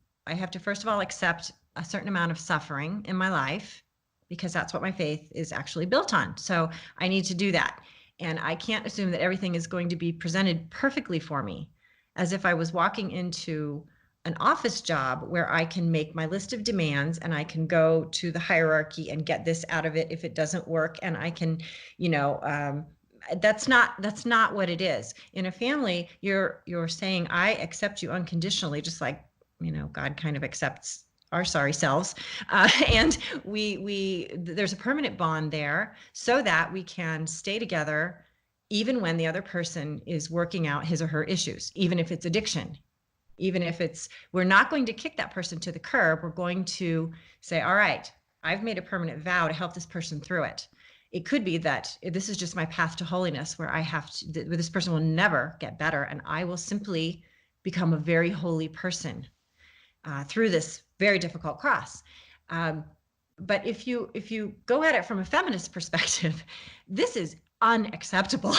first of all accept a certain amount of suffering in my life, because that's what my faith is actually built on. So I need to do that. And I can't assume that everything is going to be presented perfectly for me, as if I was walking into an office job where I can make my list of demands and I can go to the hierarchy and get this out of it if it doesn't work. And I can, that's not what it is. In a family, you're saying, I accept you unconditionally, just like, God kind of accepts our sorry selves. And there's a permanent bond there so that we can stay together even when the other person is working out his or her issues, even if it's addiction, even if we're not going to kick that person to the curb. We're going to say, all right, I've made a permanent vow to help this person through it. It could be that this is just my path to holiness, where this person will never get better, and I will simply become a very holy person through this very difficult cross. But if you go at it from a feminist perspective, this is unacceptable.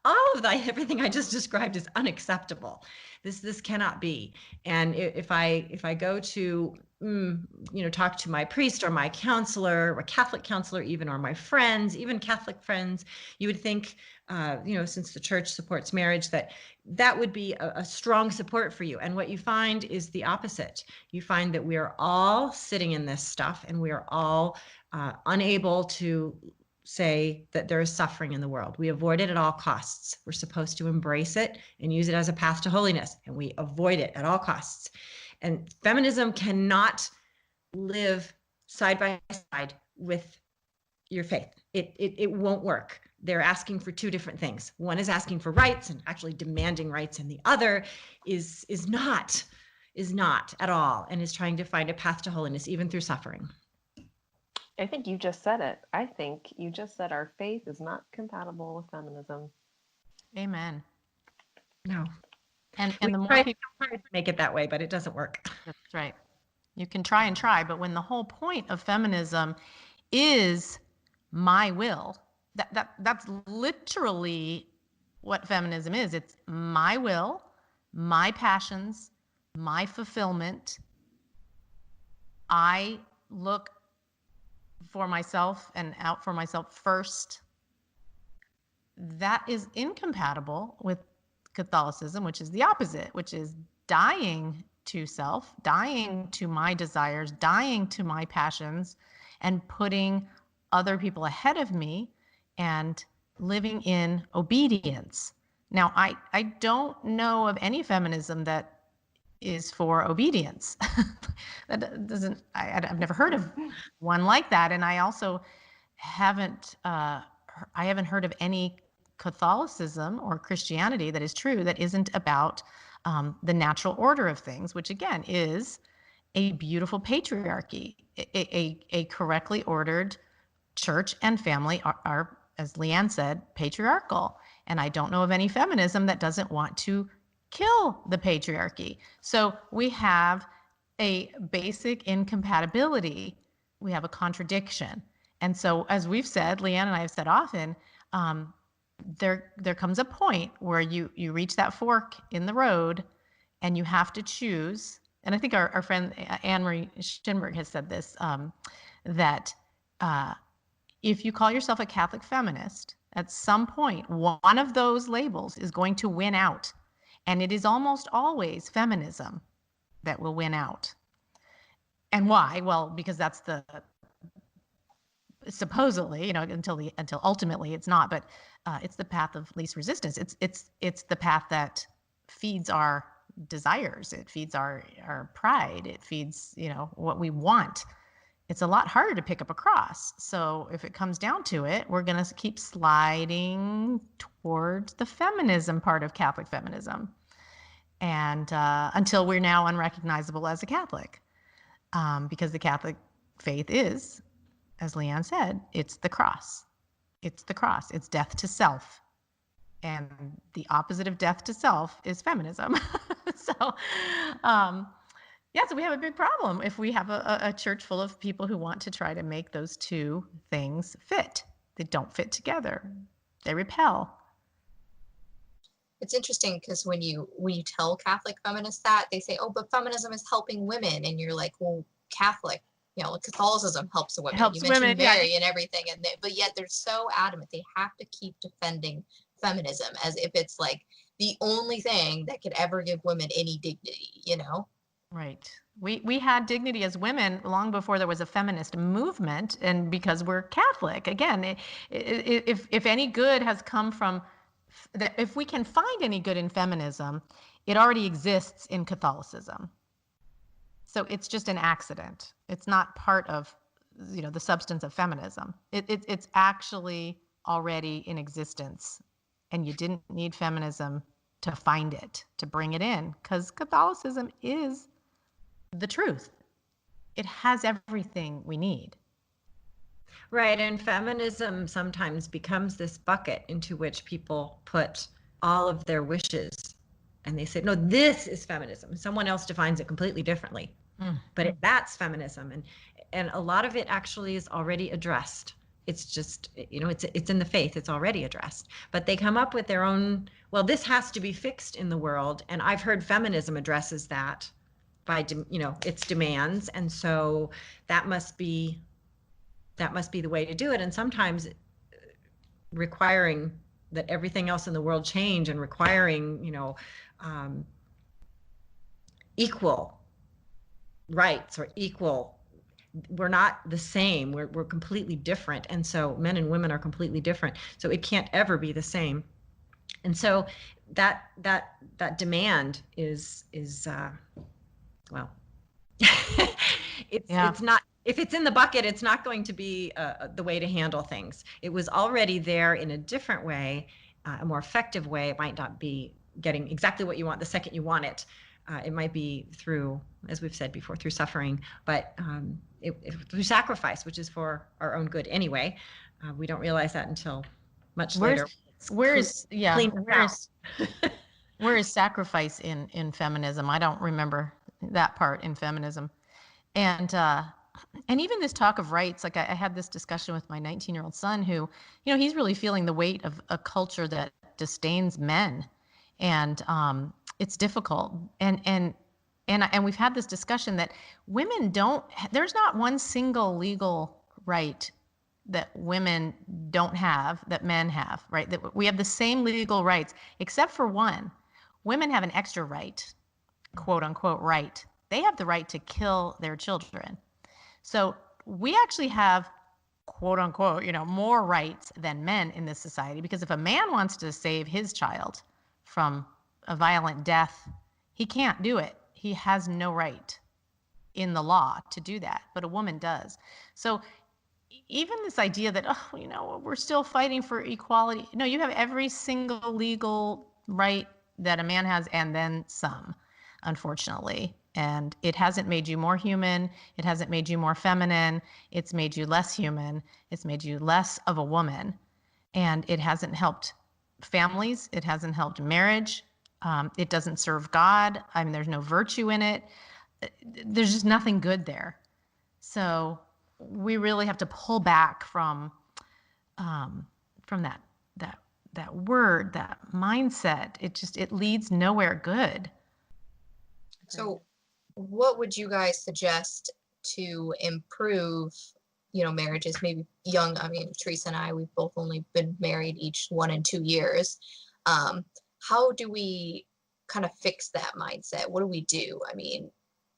All of everything I just described is unacceptable. This cannot be. And if I go to talk to my priest or my counselor, or a Catholic counselor even, or my friends, even Catholic friends, you would think, since the church supports marriage, that would be a strong support for you. And what you find is the opposite. You find that we are all sitting in this stuff, and we are all unable to say that there is suffering in the world. We avoid it at all costs. We're supposed to embrace it and use it as a path to holiness, and we avoid it at all costs. And feminism cannot live side by side with your faith. It won't work. They're asking for two different things. One is asking for rights and actually demanding rights, and the other is not at all, and is trying to find a path to holiness even through suffering. I think you just said it. I think you just said our faith is not compatible with feminism. Amen. No. And the more people try to make it that way, but it doesn't work. That's right. You can try and try, but when the whole point of feminism is my will, that's literally what feminism is. It's my will, my passions, my fulfillment. I look for myself and out for myself first. That is incompatible with Catholicism, which is the opposite, which is dying to self, dying to my desires, dying to my passions, and putting other people ahead of me and living in obedience. Now, I don't know of any feminism that is for obedience. I've never heard of one like that. And I also haven't heard of any Catholicism or Christianity that is true that isn't about the natural order of things, which again is a beautiful patriarchy. A correctly ordered church and family are, as LeeAnne said, patriarchal. And I don't know of any feminism that doesn't want to kill the patriarchy. So we have a basic incompatibility. We have a contradiction. And so, as we've said, LeeAnne and I have said often, there comes a point where you reach that fork in the road and you have to choose. And I think our friend Anne-Marie Schinberg has said this, that if you call yourself a Catholic feminist, at some point, one of those labels is going to win out. And it is almost always feminism that will win out. And why? Well, because that's supposedly, until ultimately it's not, but it's the path of least resistance. It's the path that feeds our desires. It feeds our pride. It feeds, what we want. It's a lot harder to pick up a cross. So if it comes down to it, we're going to keep sliding towards the feminism part of Catholic feminism. And until we're now unrecognizable as a Catholic, because the Catholic faith is, as LeeAnne said, it's the cross. It's the cross. It's death to self. And the opposite of death to self is feminism. So we have a big problem if we have a church full of people who want to try to make those two things fit. They don't fit together. They repel. It's interesting because when you tell Catholic feminists that, they say, oh, but feminism is helping women. And you're like, well, Catholicism helps women. Helps you mentioned women, Mary yeah. and everything. But yet they're so adamant. They have to keep defending feminism as if it's like the only thing that could ever give women any dignity, Right. We had dignity as women long before there was a feminist movement, and because we're Catholic. Again, if any good has come from, if we can find any good in feminism, it already exists in Catholicism. So it's just an accident. It's not part of, the substance of feminism. It's actually already in existence, and you didn't need feminism to find it, to bring it in, because Catholicism is the truth. It has everything we need. Right. And feminism sometimes becomes this bucket into which people put all of their wishes. And they say, no, this is feminism. Someone else defines it completely differently. But that's feminism. And a lot of it actually is already addressed. It's just, it's in the faith. It's already addressed. But they come up with their own, well, this has to be fixed in the world. And I've heard feminism addresses that by, its demands. And so that must be the way to do it. And sometimes requiring that everything else in the world change and requiring, equal rights or equal, we're not the same. We're completely different. And so men and women are completely different. So it can't ever be the same. And so that demand is well, it's not, if it's in the bucket, it's not going to be the way to handle things. It was already there in a different way, a more effective way. It might not be getting exactly what you want the second you want it. It might be through, as we've said before, through suffering, but through sacrifice, which is for our own good anyway. We don't realize that until much later. Where is sacrifice in feminism? I don't remember that part in feminism. And even this talk of rights, like I had this discussion with my 19-year-old son who, he's really feeling the weight of a culture that disdains men. And it's difficult. And we've had this discussion that women there's not one single legal right that women don't have that men have, right? That we have the same legal rights, except for one. Women have an extra right, quote unquote, right. They have the right to kill their children. So we actually have, quote unquote, more rights than men in this society, because if a man wants to save his child from a violent death, he can't do it. He has no right in the law to do that, but a woman does. So even this idea that, we're still fighting for equality. No, you have every single legal right that a man has, and then some, unfortunately. And it hasn't made you more human. It hasn't made you more feminine. It's made you less human. It's made you less of a woman. And it hasn't helped families. It hasn't helped marriage. It doesn't serve God. I mean, there's no virtue in it. There's just nothing good there. So we really have to pull back from that word, that mindset. It leads nowhere good. So what would you guys suggest to improve, marriages? Maybe Teresa and I, we've both only been married each 1 and 2 years. How do we kind of fix that mindset? What do we do? I mean,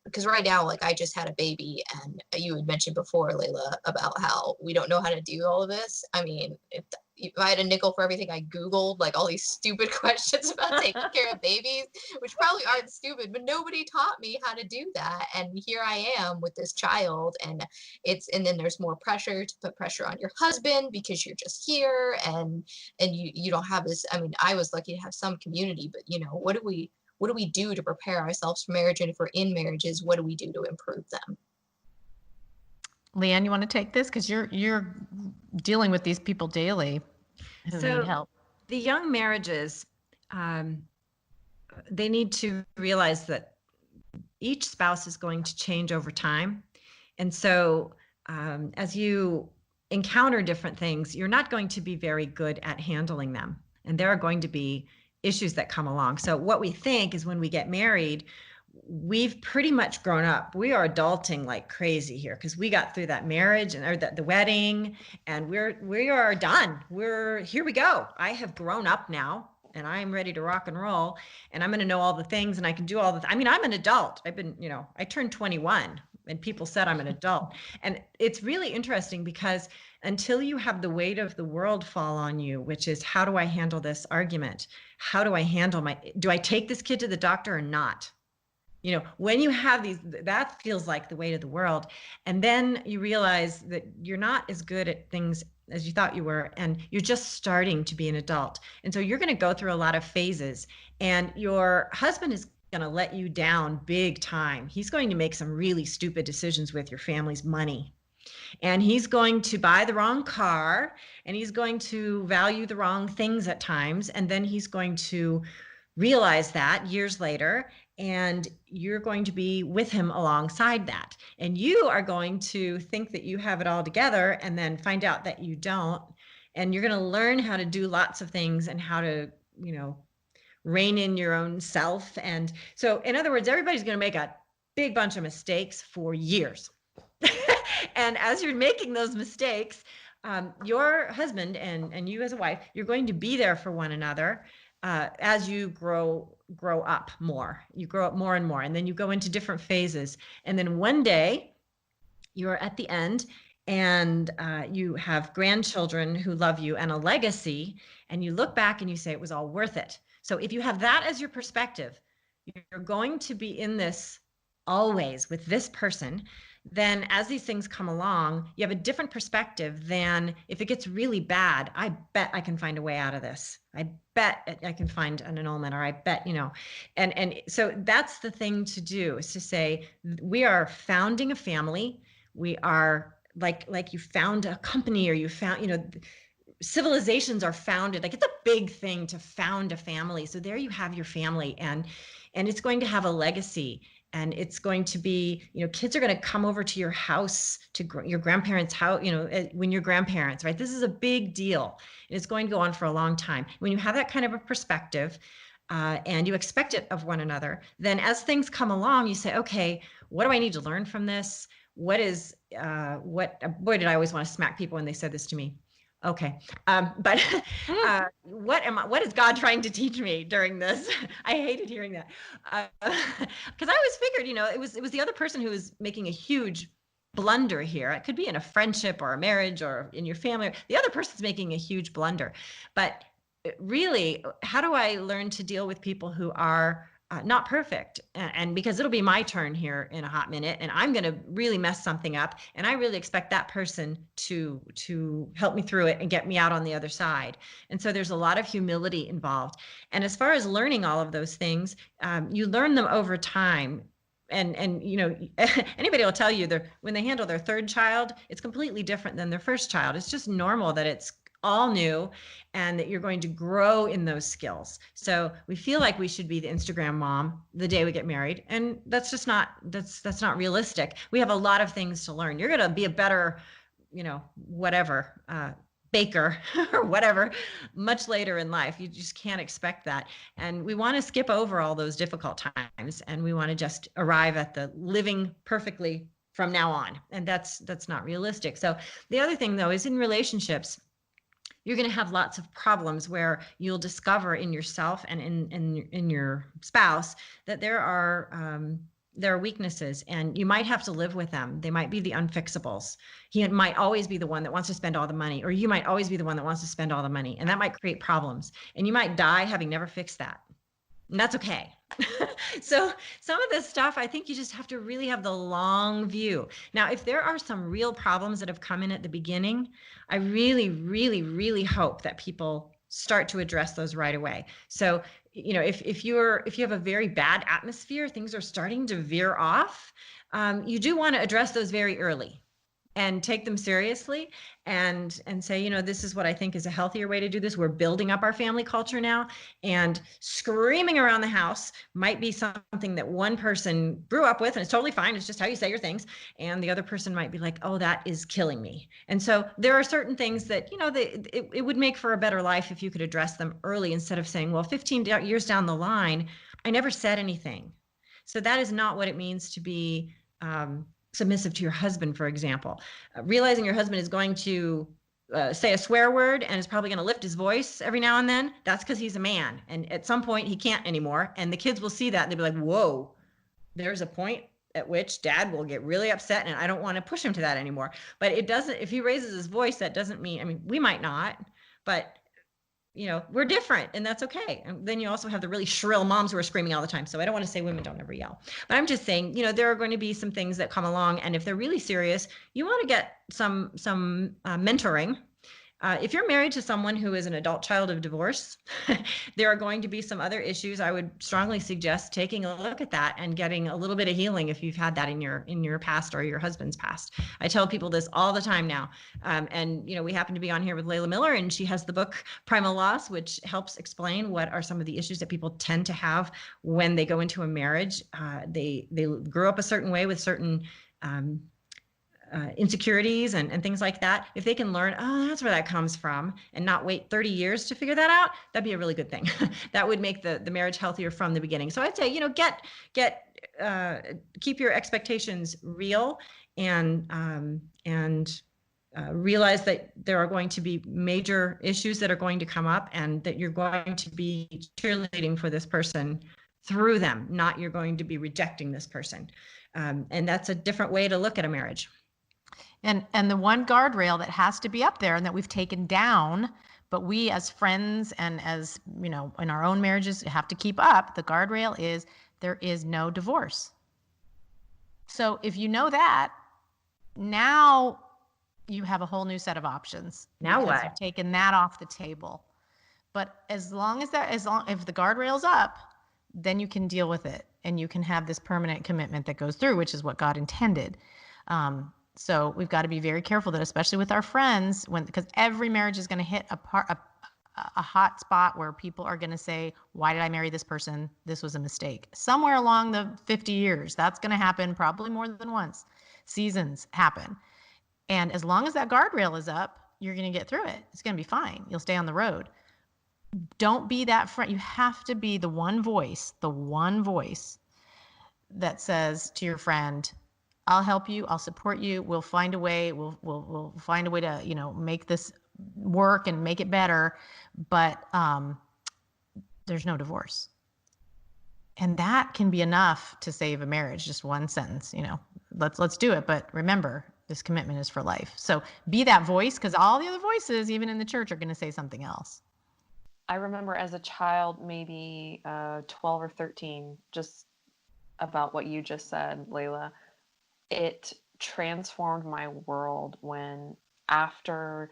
because right now, like, I just had a baby, and you had mentioned before, Leila, about how we don't know how to do all of this. I mean, if I had a nickel for everything I Googled, like all these stupid questions about taking care of babies, which probably aren't stupid, but nobody taught me how to do that. And here I am with this child, and then there's more pressure to put pressure on your husband because you're just here, and you don't have this. I mean, I was lucky to have some community, but what do we do to prepare ourselves for marriage? And if we're in marriages, what do we do to improve them? LeeAnne, you want to take this? Because you're dealing with these people daily who need help. The young marriages, they need to realize that each spouse is going to change over time. And so as you encounter different things, you're not going to be very good at handling them. And there are going to be issues that come along. So what we think is when we get married, we've pretty much grown up. We are adulting like crazy here because we got through that marriage and the wedding, and we are done. Here we go. I have grown up now, and I'm ready to rock and roll, and I'm going to know all the things, and I can do all the. I mean, I'm an adult. I've been, I turned 21, and people said I'm an adult, and it's really interesting because until you have the weight of the world fall on you, which is, how do I handle this argument? How do I handle do I take this kid to the doctor or not? When you have these, that feels like the weight of the world. And then you realize that you're not as good at things as you thought you were, and you're just starting to be an adult. And so you're going to go through a lot of phases, and your husband is going to let you down big time. He's going to make some really stupid decisions with your family's money. and he's going to buy the wrong car, and he's going to value the wrong things at times, and then he's going to realize that years later, and you're going to be with him alongside that, and you are going to think that you have it all together and then find out that you don't, and you're going to learn how to do lots of things and how to, rein in your own self. And so, in other words, everybody's going to make a big bunch of mistakes for years. And as you're making those mistakes, your husband and you as a wife, you're going to be there for one another as you grow up more. You grow up more and more, and then you go into different phases. And then one day you're at the end, and you have grandchildren who love you and a legacy, and you look back and you say it was all worth it. So if you have that as your perspective, you're going to be in this always with this person. Then as these things come along, you have a different perspective than if it gets really bad. I bet I can find a way out of this. I bet I can find an annulment, or I bet, and so that's the thing to do, is to say, we are founding a family. We are like you found a company, or you found, civilizations are founded. Like, it's a big thing to found a family. So there you have your family, and it's going to have a legacy, and it's going to be, kids are going to come over to your house, to your grandparents' house, when you're grandparents, right? This is a big deal. And it's going to go on for a long time. When you have that kind of a perspective, and you expect it of one another, then as things come along, you say, okay, what do I need to learn from this? Boy, did I always want to smack people when they said this to me. Okay. But what is God trying to teach me during this? I hated hearing that. Because I always figured, it was the other person who was making a huge blunder here. It could be in a friendship or a marriage or in your family. The other person's making a huge blunder. But really, how do I learn to deal with people who are not perfect? And because it'll be my turn here in a hot minute, and I'm going to really mess something up, and I really expect that person to help me through it and get me out on the other side. And so there's a lot of humility involved. And as far as learning all of those things, you learn them over time. And anybody will tell you when they handle their third child, it's completely different than their first child. It's just normal that it's all new, and that you're going to grow in those skills. So we feel like we should be the Instagram mom the day we get married, and that's just not realistic. We have a lot of things to learn. You're going to be a better, whatever, baker or whatever, much later in life. You just can't expect that. And we want to skip over all those difficult times, and we want to just arrive at the living perfectly from now on. And that's not realistic. So the other thing, though, is in relationships, you're going to have lots of problems where you'll discover in yourself and in your spouse that there are weaknesses, and you might have to live with them. They might be the unfixables. He might always be the one that wants to spend all the money, or you might always be the one that wants to spend all the money, and that might create problems. And you might die having never fixed that. And that's okay. So some of this stuff, I think you just have to really have the long view. Now, if there are some real problems that have come in at the beginning, I really, really, really hope that people start to address those right away. So, if you have a very bad atmosphere, things are starting to veer off, you do want to address those very early and take them seriously, and say, this is what I think is a healthier way to do this. We're building up our family culture now, and screaming around the house might be something that one person grew up with, and it's totally fine. It's just how you say your things. And the other person might be like, oh, that is killing me. And so there are certain things that, it would make for a better life if you could address them early, instead of saying, well, 15 years down the line, I never said anything. So that is not what it means to be submissive to your husband, for example. Realizing your husband is going to say a swear word and is probably going to lift his voice every now and then, that's because he's a man. And at some point he can't anymore. And the kids will see that and they'll be like, whoa, there's a point at which dad will get really upset, and I don't want to push him to that anymore. But it doesn't, if he raises his voice, that doesn't mean, we might not, but we're different, and that's okay. And then you also have the really shrill moms who are screaming all the time. So I don't want to say women don't ever yell, but I'm just saying, there are going to be some things that come along, and if they're really serious, you want to get some mentoring If you're married to someone who is an adult child of divorce, there are going to be some other issues. I would strongly suggest taking a look at that and getting a little bit of healing if you've had that in your past or your husband's past. I tell people this all the time now. And we happen to be on here with Leila Miller, and she has the book Primal Loss, which helps explain what are some of the issues that people tend to have when they go into a marriage. They grew up a certain way with certain insecurities and things like that. If they can learn, oh, that's where that comes from, and not wait 30 years to figure that out, that'd be a really good thing. That would make the marriage healthier from the beginning. So I'd say, keep your expectations real, and realize that there are going to be major issues that are going to come up, and that you're going to be cheerleading for this person through them, not you're going to be rejecting this person. And that's a different way to look at a marriage. And the one guardrail that has to be up there and that we've taken down, but we as friends and as, in our own marriages have to keep up, the guardrail is there is no divorce. So if you know that, now you have a whole new set of options. Now what? You've taken that off the table. But if the guardrail's up, then you can deal with it, and you can have this permanent commitment that goes through, which is what God intended. So we've got to be very careful that, especially with our friends, because every marriage is going to hit a hot spot where people are going to say, why did I marry this person? This was a mistake. Somewhere along the 50 years, that's going to happen probably more than once. Seasons happen. And as long as that guardrail is up, you're going to get through it. It's going to be fine. You'll stay on the road. Don't be that friend. You have to be the one voice that says to your friend, I'll help you. I'll support you. We'll find a way. We'll find a way to, make this work and make it better. But there's no divorce. And that can be enough to save a marriage. Just one sentence, let's do it. But remember, this commitment is for life. So be that voice, because all the other voices, even in the church, are going to say something else. I remember as a child, maybe 12 or 13, just about what you just said, Leila. It transformed my world when, after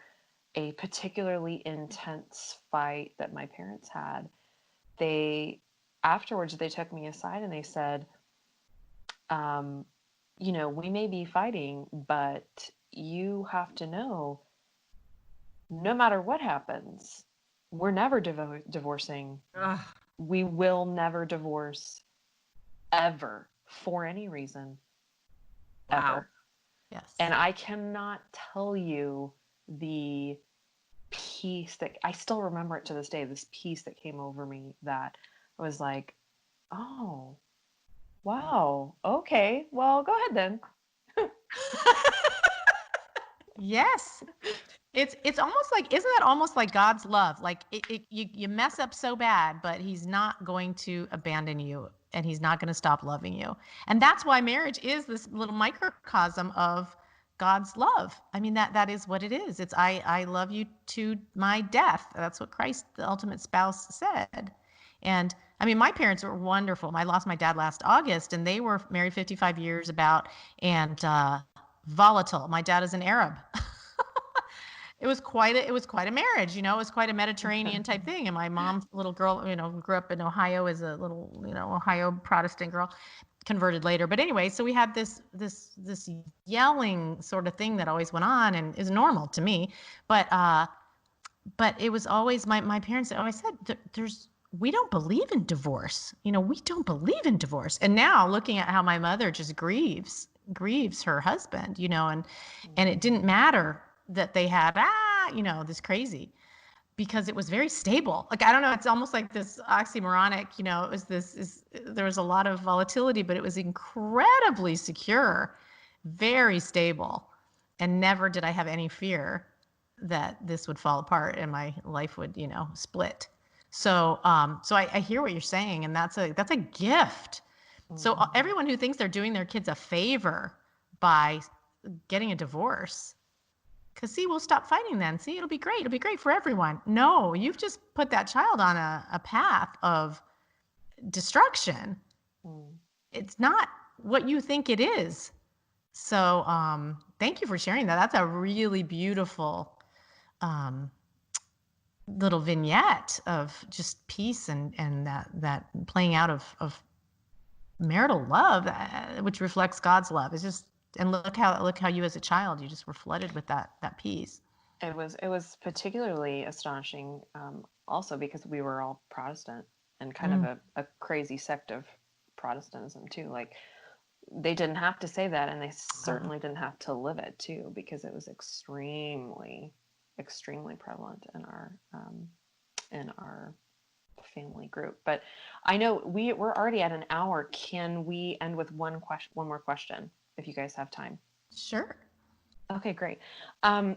a particularly intense fight that my parents had, afterwards they took me aside and they said, we may be fighting, but you have to know, no matter what happens, we're never divorcing. Ugh. We will never divorce, ever, for any reason. Wow. Ever. Yes. And I cannot tell you the peace that I still remember it to this day, this peace that came over me, that I was like, oh, wow, okay, well, go ahead then. Yes. It's almost like, isn't that almost like God's love? Like you mess up so bad, but he's not going to abandon you, and he's not going to stop loving you. And that's why marriage is this little microcosm of God's love. I mean, that is what it is. It's I love you to my death. That's what Christ, the ultimate spouse, said. And I mean, my parents were wonderful. I lost my dad last August, and they were married 55 years and volatile. My dad is an Arab. It was quite a marriage, it was quite a Mediterranean type thing. And my mom, little girl, grew up in Ohio as a little, Ohio Protestant girl, converted later. But anyway, so we had this yelling sort of thing that always went on, and is normal to me. But it was always, my parents always said, we don't believe in divorce. We don't believe in divorce. And now looking at how my mother just grieves her husband, and it didn't matter that they had, this crazy, because it was very stable. Like, I don't know, it's almost like this oxymoronic, it was there was a lot of volatility, but it was incredibly secure, very stable. And never did I have any fear that this would fall apart and my life would, split. So I hear what you're saying, and that's a gift. So everyone who thinks they're doing their kids a favor by getting a divorce, because we'll stop fighting then. It'll be great. It'll be great for everyone. No, you've just put that child on a path of destruction. It's not what you think it is. So thank you for sharing that. That's a really beautiful little vignette of just peace and that playing out of marital love, which reflects God's love. It's just, and look how you as a child, you just were flooded with that peace. It was particularly astonishing, also because we were all Protestant and kind of a crazy sect of Protestantism too. Like, they didn't have to say that, and they certainly didn't have to live it too, because it was extremely, extremely prevalent in our family group. But I know we're already at an hour. Can we end with one more question, if you guys have time? Sure. Okay, great.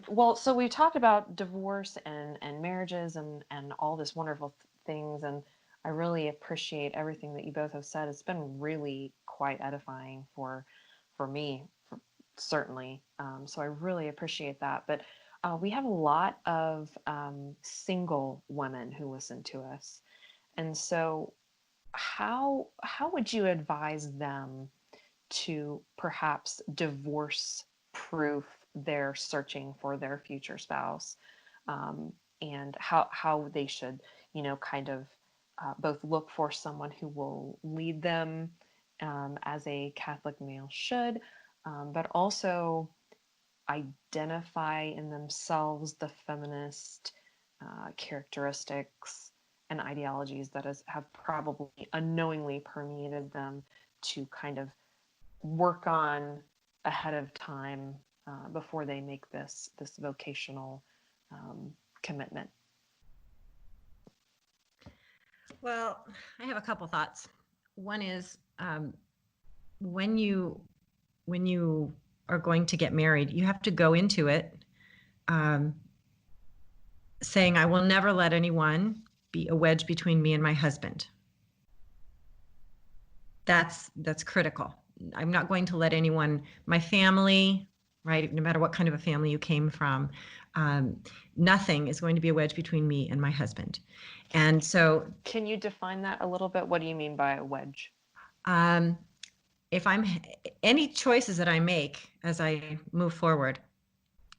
Well, so we talked about divorce and marriages and all this wonderful things, and I really appreciate everything that you both have said. It's been really quite edifying for me, certainly. So I really appreciate that. But we have a lot of single women who listen to us, and so how would you advise them to perhaps divorce proof their searching for their future spouse, and how they should, kind of both look for someone who will lead them, as a Catholic male should, but also identify in themselves the feminist characteristics and ideologies that have probably unknowingly permeated them, to kind of work on ahead of time, before they make this vocational commitment. Well, I have a couple thoughts. One is, when you are going to get married, you have to go into it saying, I will never let anyone be a wedge between me and my husband. That's critical. I'm not going to let anyone, my family, right, no matter what kind of a family you came from, nothing is going to be a wedge between me and my husband. And so, can you define that a little bit? What do you mean by a wedge? If any choices that I make as I move forward,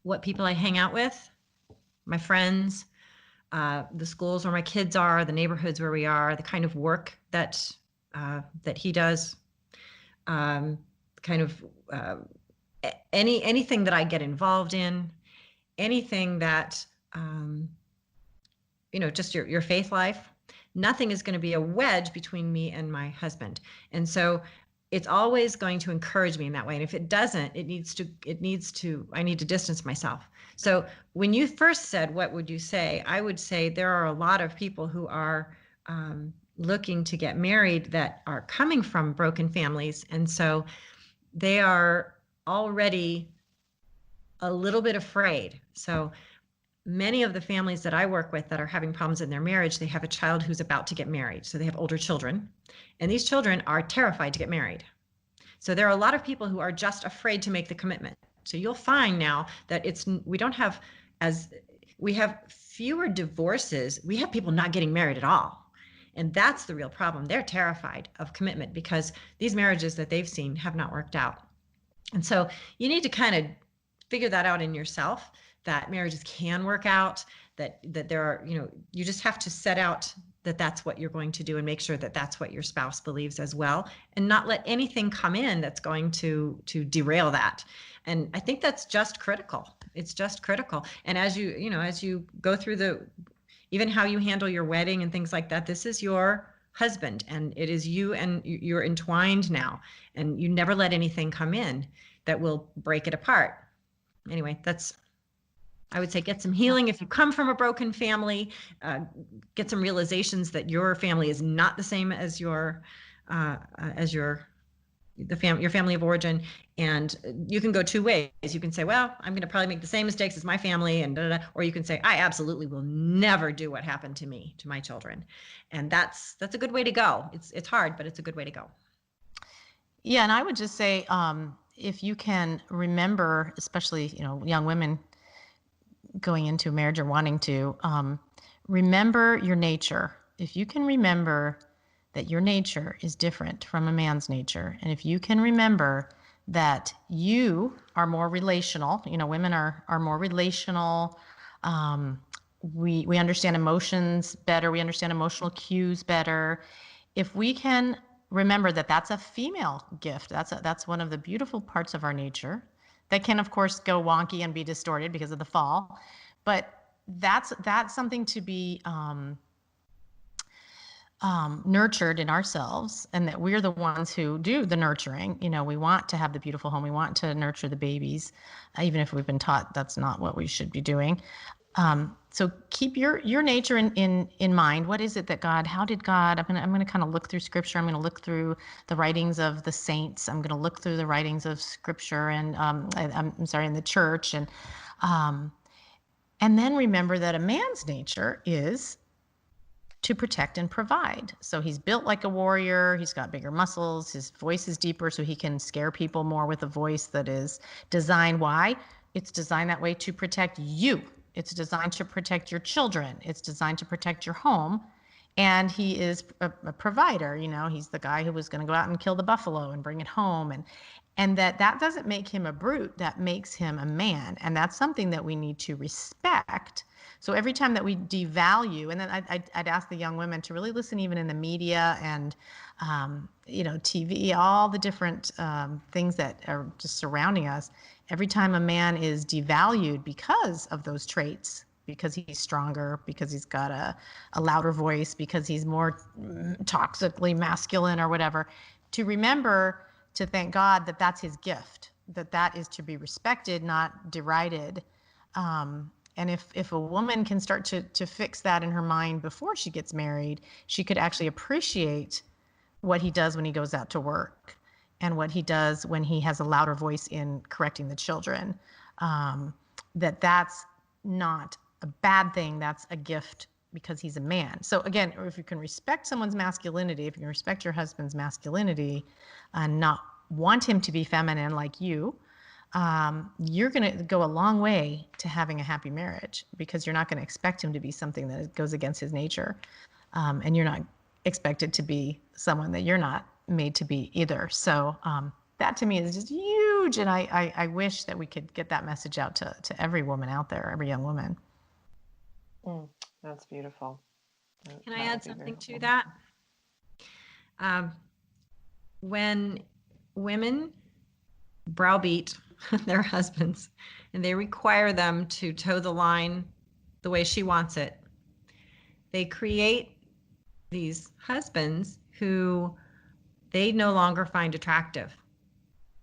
what people I hang out with, my friends, the schools where my kids are, the neighborhoods where we are, the kind of work that he does, anything that I get involved in, anything that, just your faith life, nothing is going to be a wedge between me and my husband. And so it's always going to encourage me in that way. And if it doesn't, I need to distance myself. So when you first said, what would you say? I would say there are a lot of people who are looking to get married that are coming from broken families. And so they are already a little bit afraid. So many of the families that I work with that are having problems in their marriage, they have a child who's about to get married. So they have older children, and these children are terrified to get married. So there are a lot of people who are just afraid to make the commitment. So you'll find now that we have fewer divorces. We have people not getting married at all. And that's the real problem. They're terrified of commitment because these marriages that they've seen have not worked out. And so you need to kind of figure that out in yourself, that marriages can work out, that there are, you just have to set out that that's what you're going to do and make sure that that's what your spouse believes as well, and not let anything come in that's going to derail that. And I think that's just critical. It's just critical. And as you go through even how you handle your wedding and things like that, this is your husband and it is you, and you're entwined now, and you never let anything come in that will break it apart. Anyway, I would say get some healing if you come from a broken family. Get some realizations that your family is not the same as your family of origin, and you can go two ways. You can say, well, I'm going to probably make the same mistakes as my family, and or you can say, I absolutely will never do what happened to me, to my children, and that's a good way to go. It's hard, but it's a good way to go. Yeah, and I would just say, if you can remember, especially young women going into a marriage or wanting to, remember your nature. If you can remember that your nature is different from a man's nature, and if you can remember that you are more relational, women are more relational, We understand emotions better. We understand emotional cues better. If we can remember that that's a female gift, that's one of the beautiful parts of our nature that can, of course, go wonky and be distorted because of the fall. But that's something to be nurtured in ourselves, and that we're the ones who do the nurturing. We want to have the beautiful home. We want to nurture the babies, even if we've been taught that's not what we should be doing. So keep your nature in mind. What is it that how did God, I'm going to kind of look through scripture. I'm going to look through the writings of the saints. I'm going to look through the writings of scripture and, I'm sorry, in the church. And then remember that a man's nature is to protect and provide. So he's built like a warrior. He's got bigger muscles. His voice is deeper, so he can scare people more with a voice that is designed. Why? It's designed that way to protect you. It's designed to protect your children. It's designed to protect your home. And he is a provider. He's the guy who was going to go out and kill the buffalo and bring it home. And that doesn't make him a brute. That makes him a man. And that's something that we need to respect. So every time that we devalue, and then I'd ask the young women to really listen, even in the media and, TV, all the different things that are just surrounding us. Every time a man is devalued because of those traits, because he's stronger, because he's got a louder voice, because he's more toxically masculine or whatever, to remember to thank God that that's his gift, that is to be respected, not derided. And if a woman can start to fix that in her mind before she gets married, she could actually appreciate what he does when he goes out to work and what he does when he has a louder voice in correcting the children. That's not a bad thing. That's a gift because he's a man. So again, if you can respect someone's masculinity, if you can respect your husband's masculinity and not want him to be feminine like you, you're going to go a long way to having a happy marriage, because you're not going to expect him to be something that goes against his nature. And you're not expected to be someone that you're not made to be either. So that to me is just huge. And I wish that we could get that message out to every woman out there, every young woman. That's beautiful. Can I add something to that? When women browbeat their husbands and they require them to toe the line the way she wants it, they create these husbands who they no longer find attractive.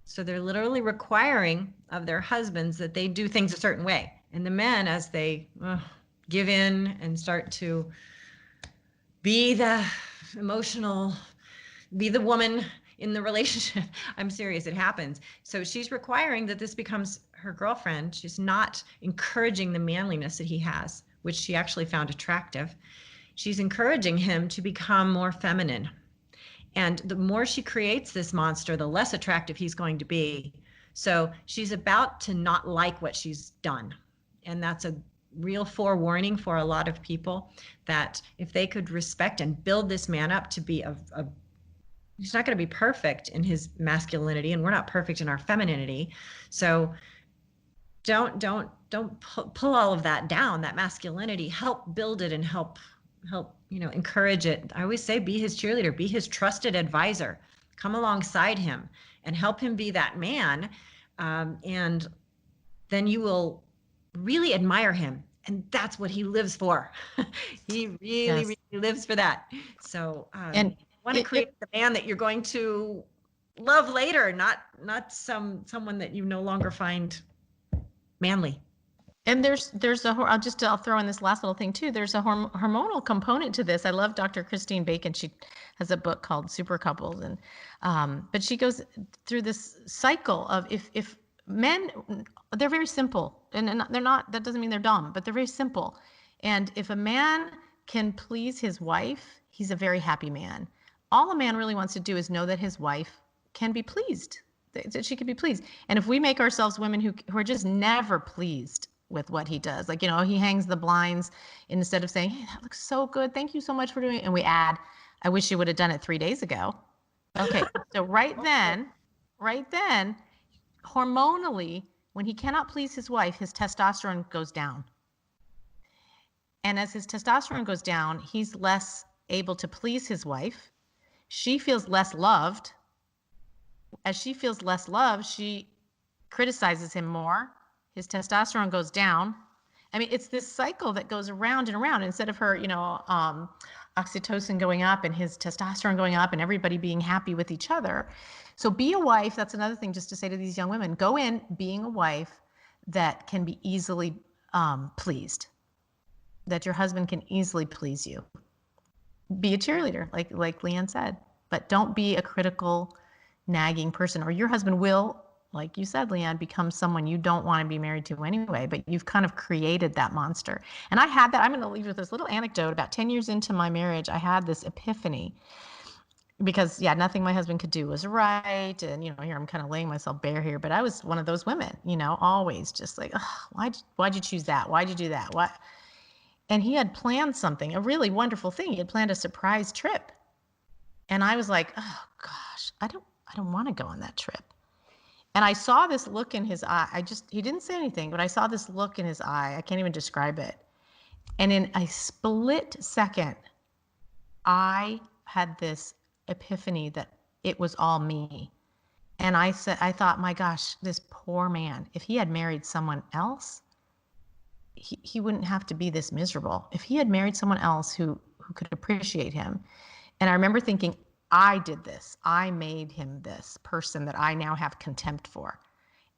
So they're literally requiring of their husbands that they do things a certain way. And the men, as they give in and start to be the emotional, be the woman in the relationship. I'm serious, it happens. So she's requiring that this becomes her girlfriend. She's not encouraging the manliness that he has, which she actually found attractive. She's encouraging him to become more feminine. And the more she creates this monster, the less attractive he's going to be. So she's about to not like what she's done. And that's a real forewarning for a lot of people, that if they could respect and build this man up to be he's not going to be perfect in his masculinity, and we're not perfect in our femininity. So don't pull all of that down, that masculinity. Help build it and help encourage it. I always say, be his cheerleader, be his trusted advisor, come alongside him and help him be that man. And then you will really admire him. And that's what he lives for. He really lives for that. So, and want to create the man that you're going to love later, not someone that you no longer find manly. And I'll throw in this last little thing too. There's a hormonal component to this. I love Dr. Christine Bacon. She has a book called Super Couples, and but she goes through this cycle of if men, they're very simple, and they're not. That doesn't mean they're dumb, but they're very simple. And if a man can please his wife, he's a very happy man. All a man really wants to do is know that his wife can be pleased, that she can be pleased. And if we make ourselves women who are just never pleased with what he does, like, he hangs the blinds, instead of saying, hey, that looks so good, thank you so much for doing it, and we add, I wish you would have done it 3 days ago. Okay, so right then, hormonally, when he cannot please his wife, his testosterone goes down. And as his testosterone goes down, he's less able to please his wife. She feels less loved. As she feels less loved, she criticizes him more. His testosterone goes down. I mean, it's this cycle that goes around and around. Instead of her, oxytocin going up and his testosterone going up and everybody being happy with each other. So be a wife. That's another thing just to say to these young women. Go in being a wife that can be easily pleased, that your husband can easily please you. Be a cheerleader, like LeeAnne said, but don't be a critical, nagging person, or your husband will, like you said, LeeAnne, become someone you don't want to be married to anyway, but you've kind of created that monster. And I had that. I'm going to leave you with this little anecdote. About 10 years into my marriage, I had this epiphany because, nothing my husband could do was right. And, here I'm kind of laying myself bare here, but I was one of those women, always just like, oh, why'd you choose that? Why'd you do that? What? And he had planned something, a really wonderful thing. He had planned a surprise trip. And I was like, oh gosh, I don't want to go on that trip. And I saw this look in his eye. He didn't say anything, but I saw this look in his eye. I can't even describe it. And in a split second, I had this epiphany that it was all me. And I thought, my gosh, this poor man, if he had married someone else, he wouldn't have to be this miserable. If he had married someone else who could appreciate him. And I remember thinking, I did this. I made him this person that I now have contempt for.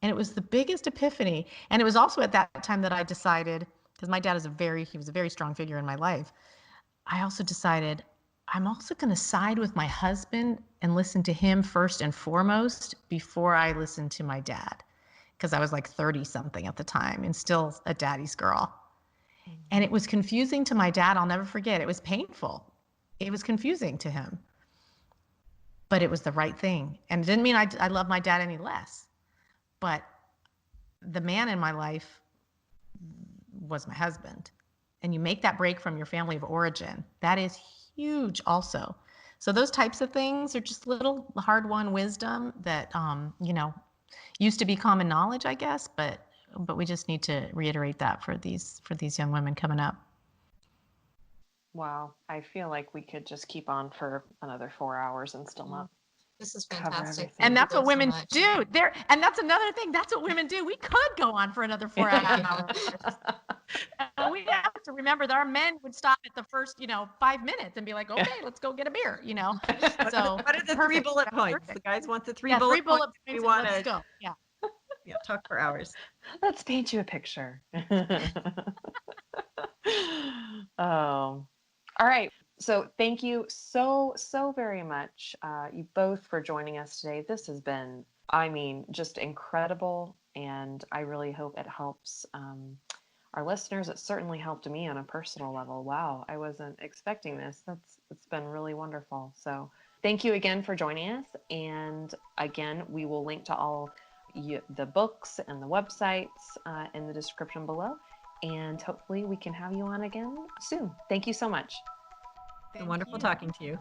And it was the biggest epiphany. And it was also at that time that I decided, because my dad he was a very strong figure in my life. I also decided I'm also going to side with my husband and listen to him first and foremost before I listen to my dad. Because I was like 30 something at the time and still a daddy's girl. And it was confusing to my dad. I'll never forget. It was painful. It was confusing to him. But it was the right thing. And it didn't mean I love my dad any less. But the man in my life was my husband. And you make that break from your family of origin. That is huge also. So those types of things are just little hard-won wisdom that, used to be common knowledge, I guess. But we just need to reiterate that for these young women coming up. Wow. I feel like we could just keep on for another 4 hours and still not. This is cover fantastic. everything. And that's what so women much. do. And that's another thing. That's what women do. We could go on for another 4 hours. And we have to remember that our men would stop at the first, 5 minutes and be like, okay, let's go get a beer, So What are the three bullet points? The guys want the three bullet points. We want let's go. Yeah. Talk for hours. Let's paint you a picture. All right. So thank you so very much, you both, for joining us today. This has been, just incredible. And I really hope it helps our listeners. It certainly helped me on a personal level. Wow, I wasn't expecting this. It's been really wonderful. So thank you again for joining us. And again, we will link to all the books and the websites in the description below. And hopefully we can have you on again soon. Thank you so much. It's been wonderful talking to you.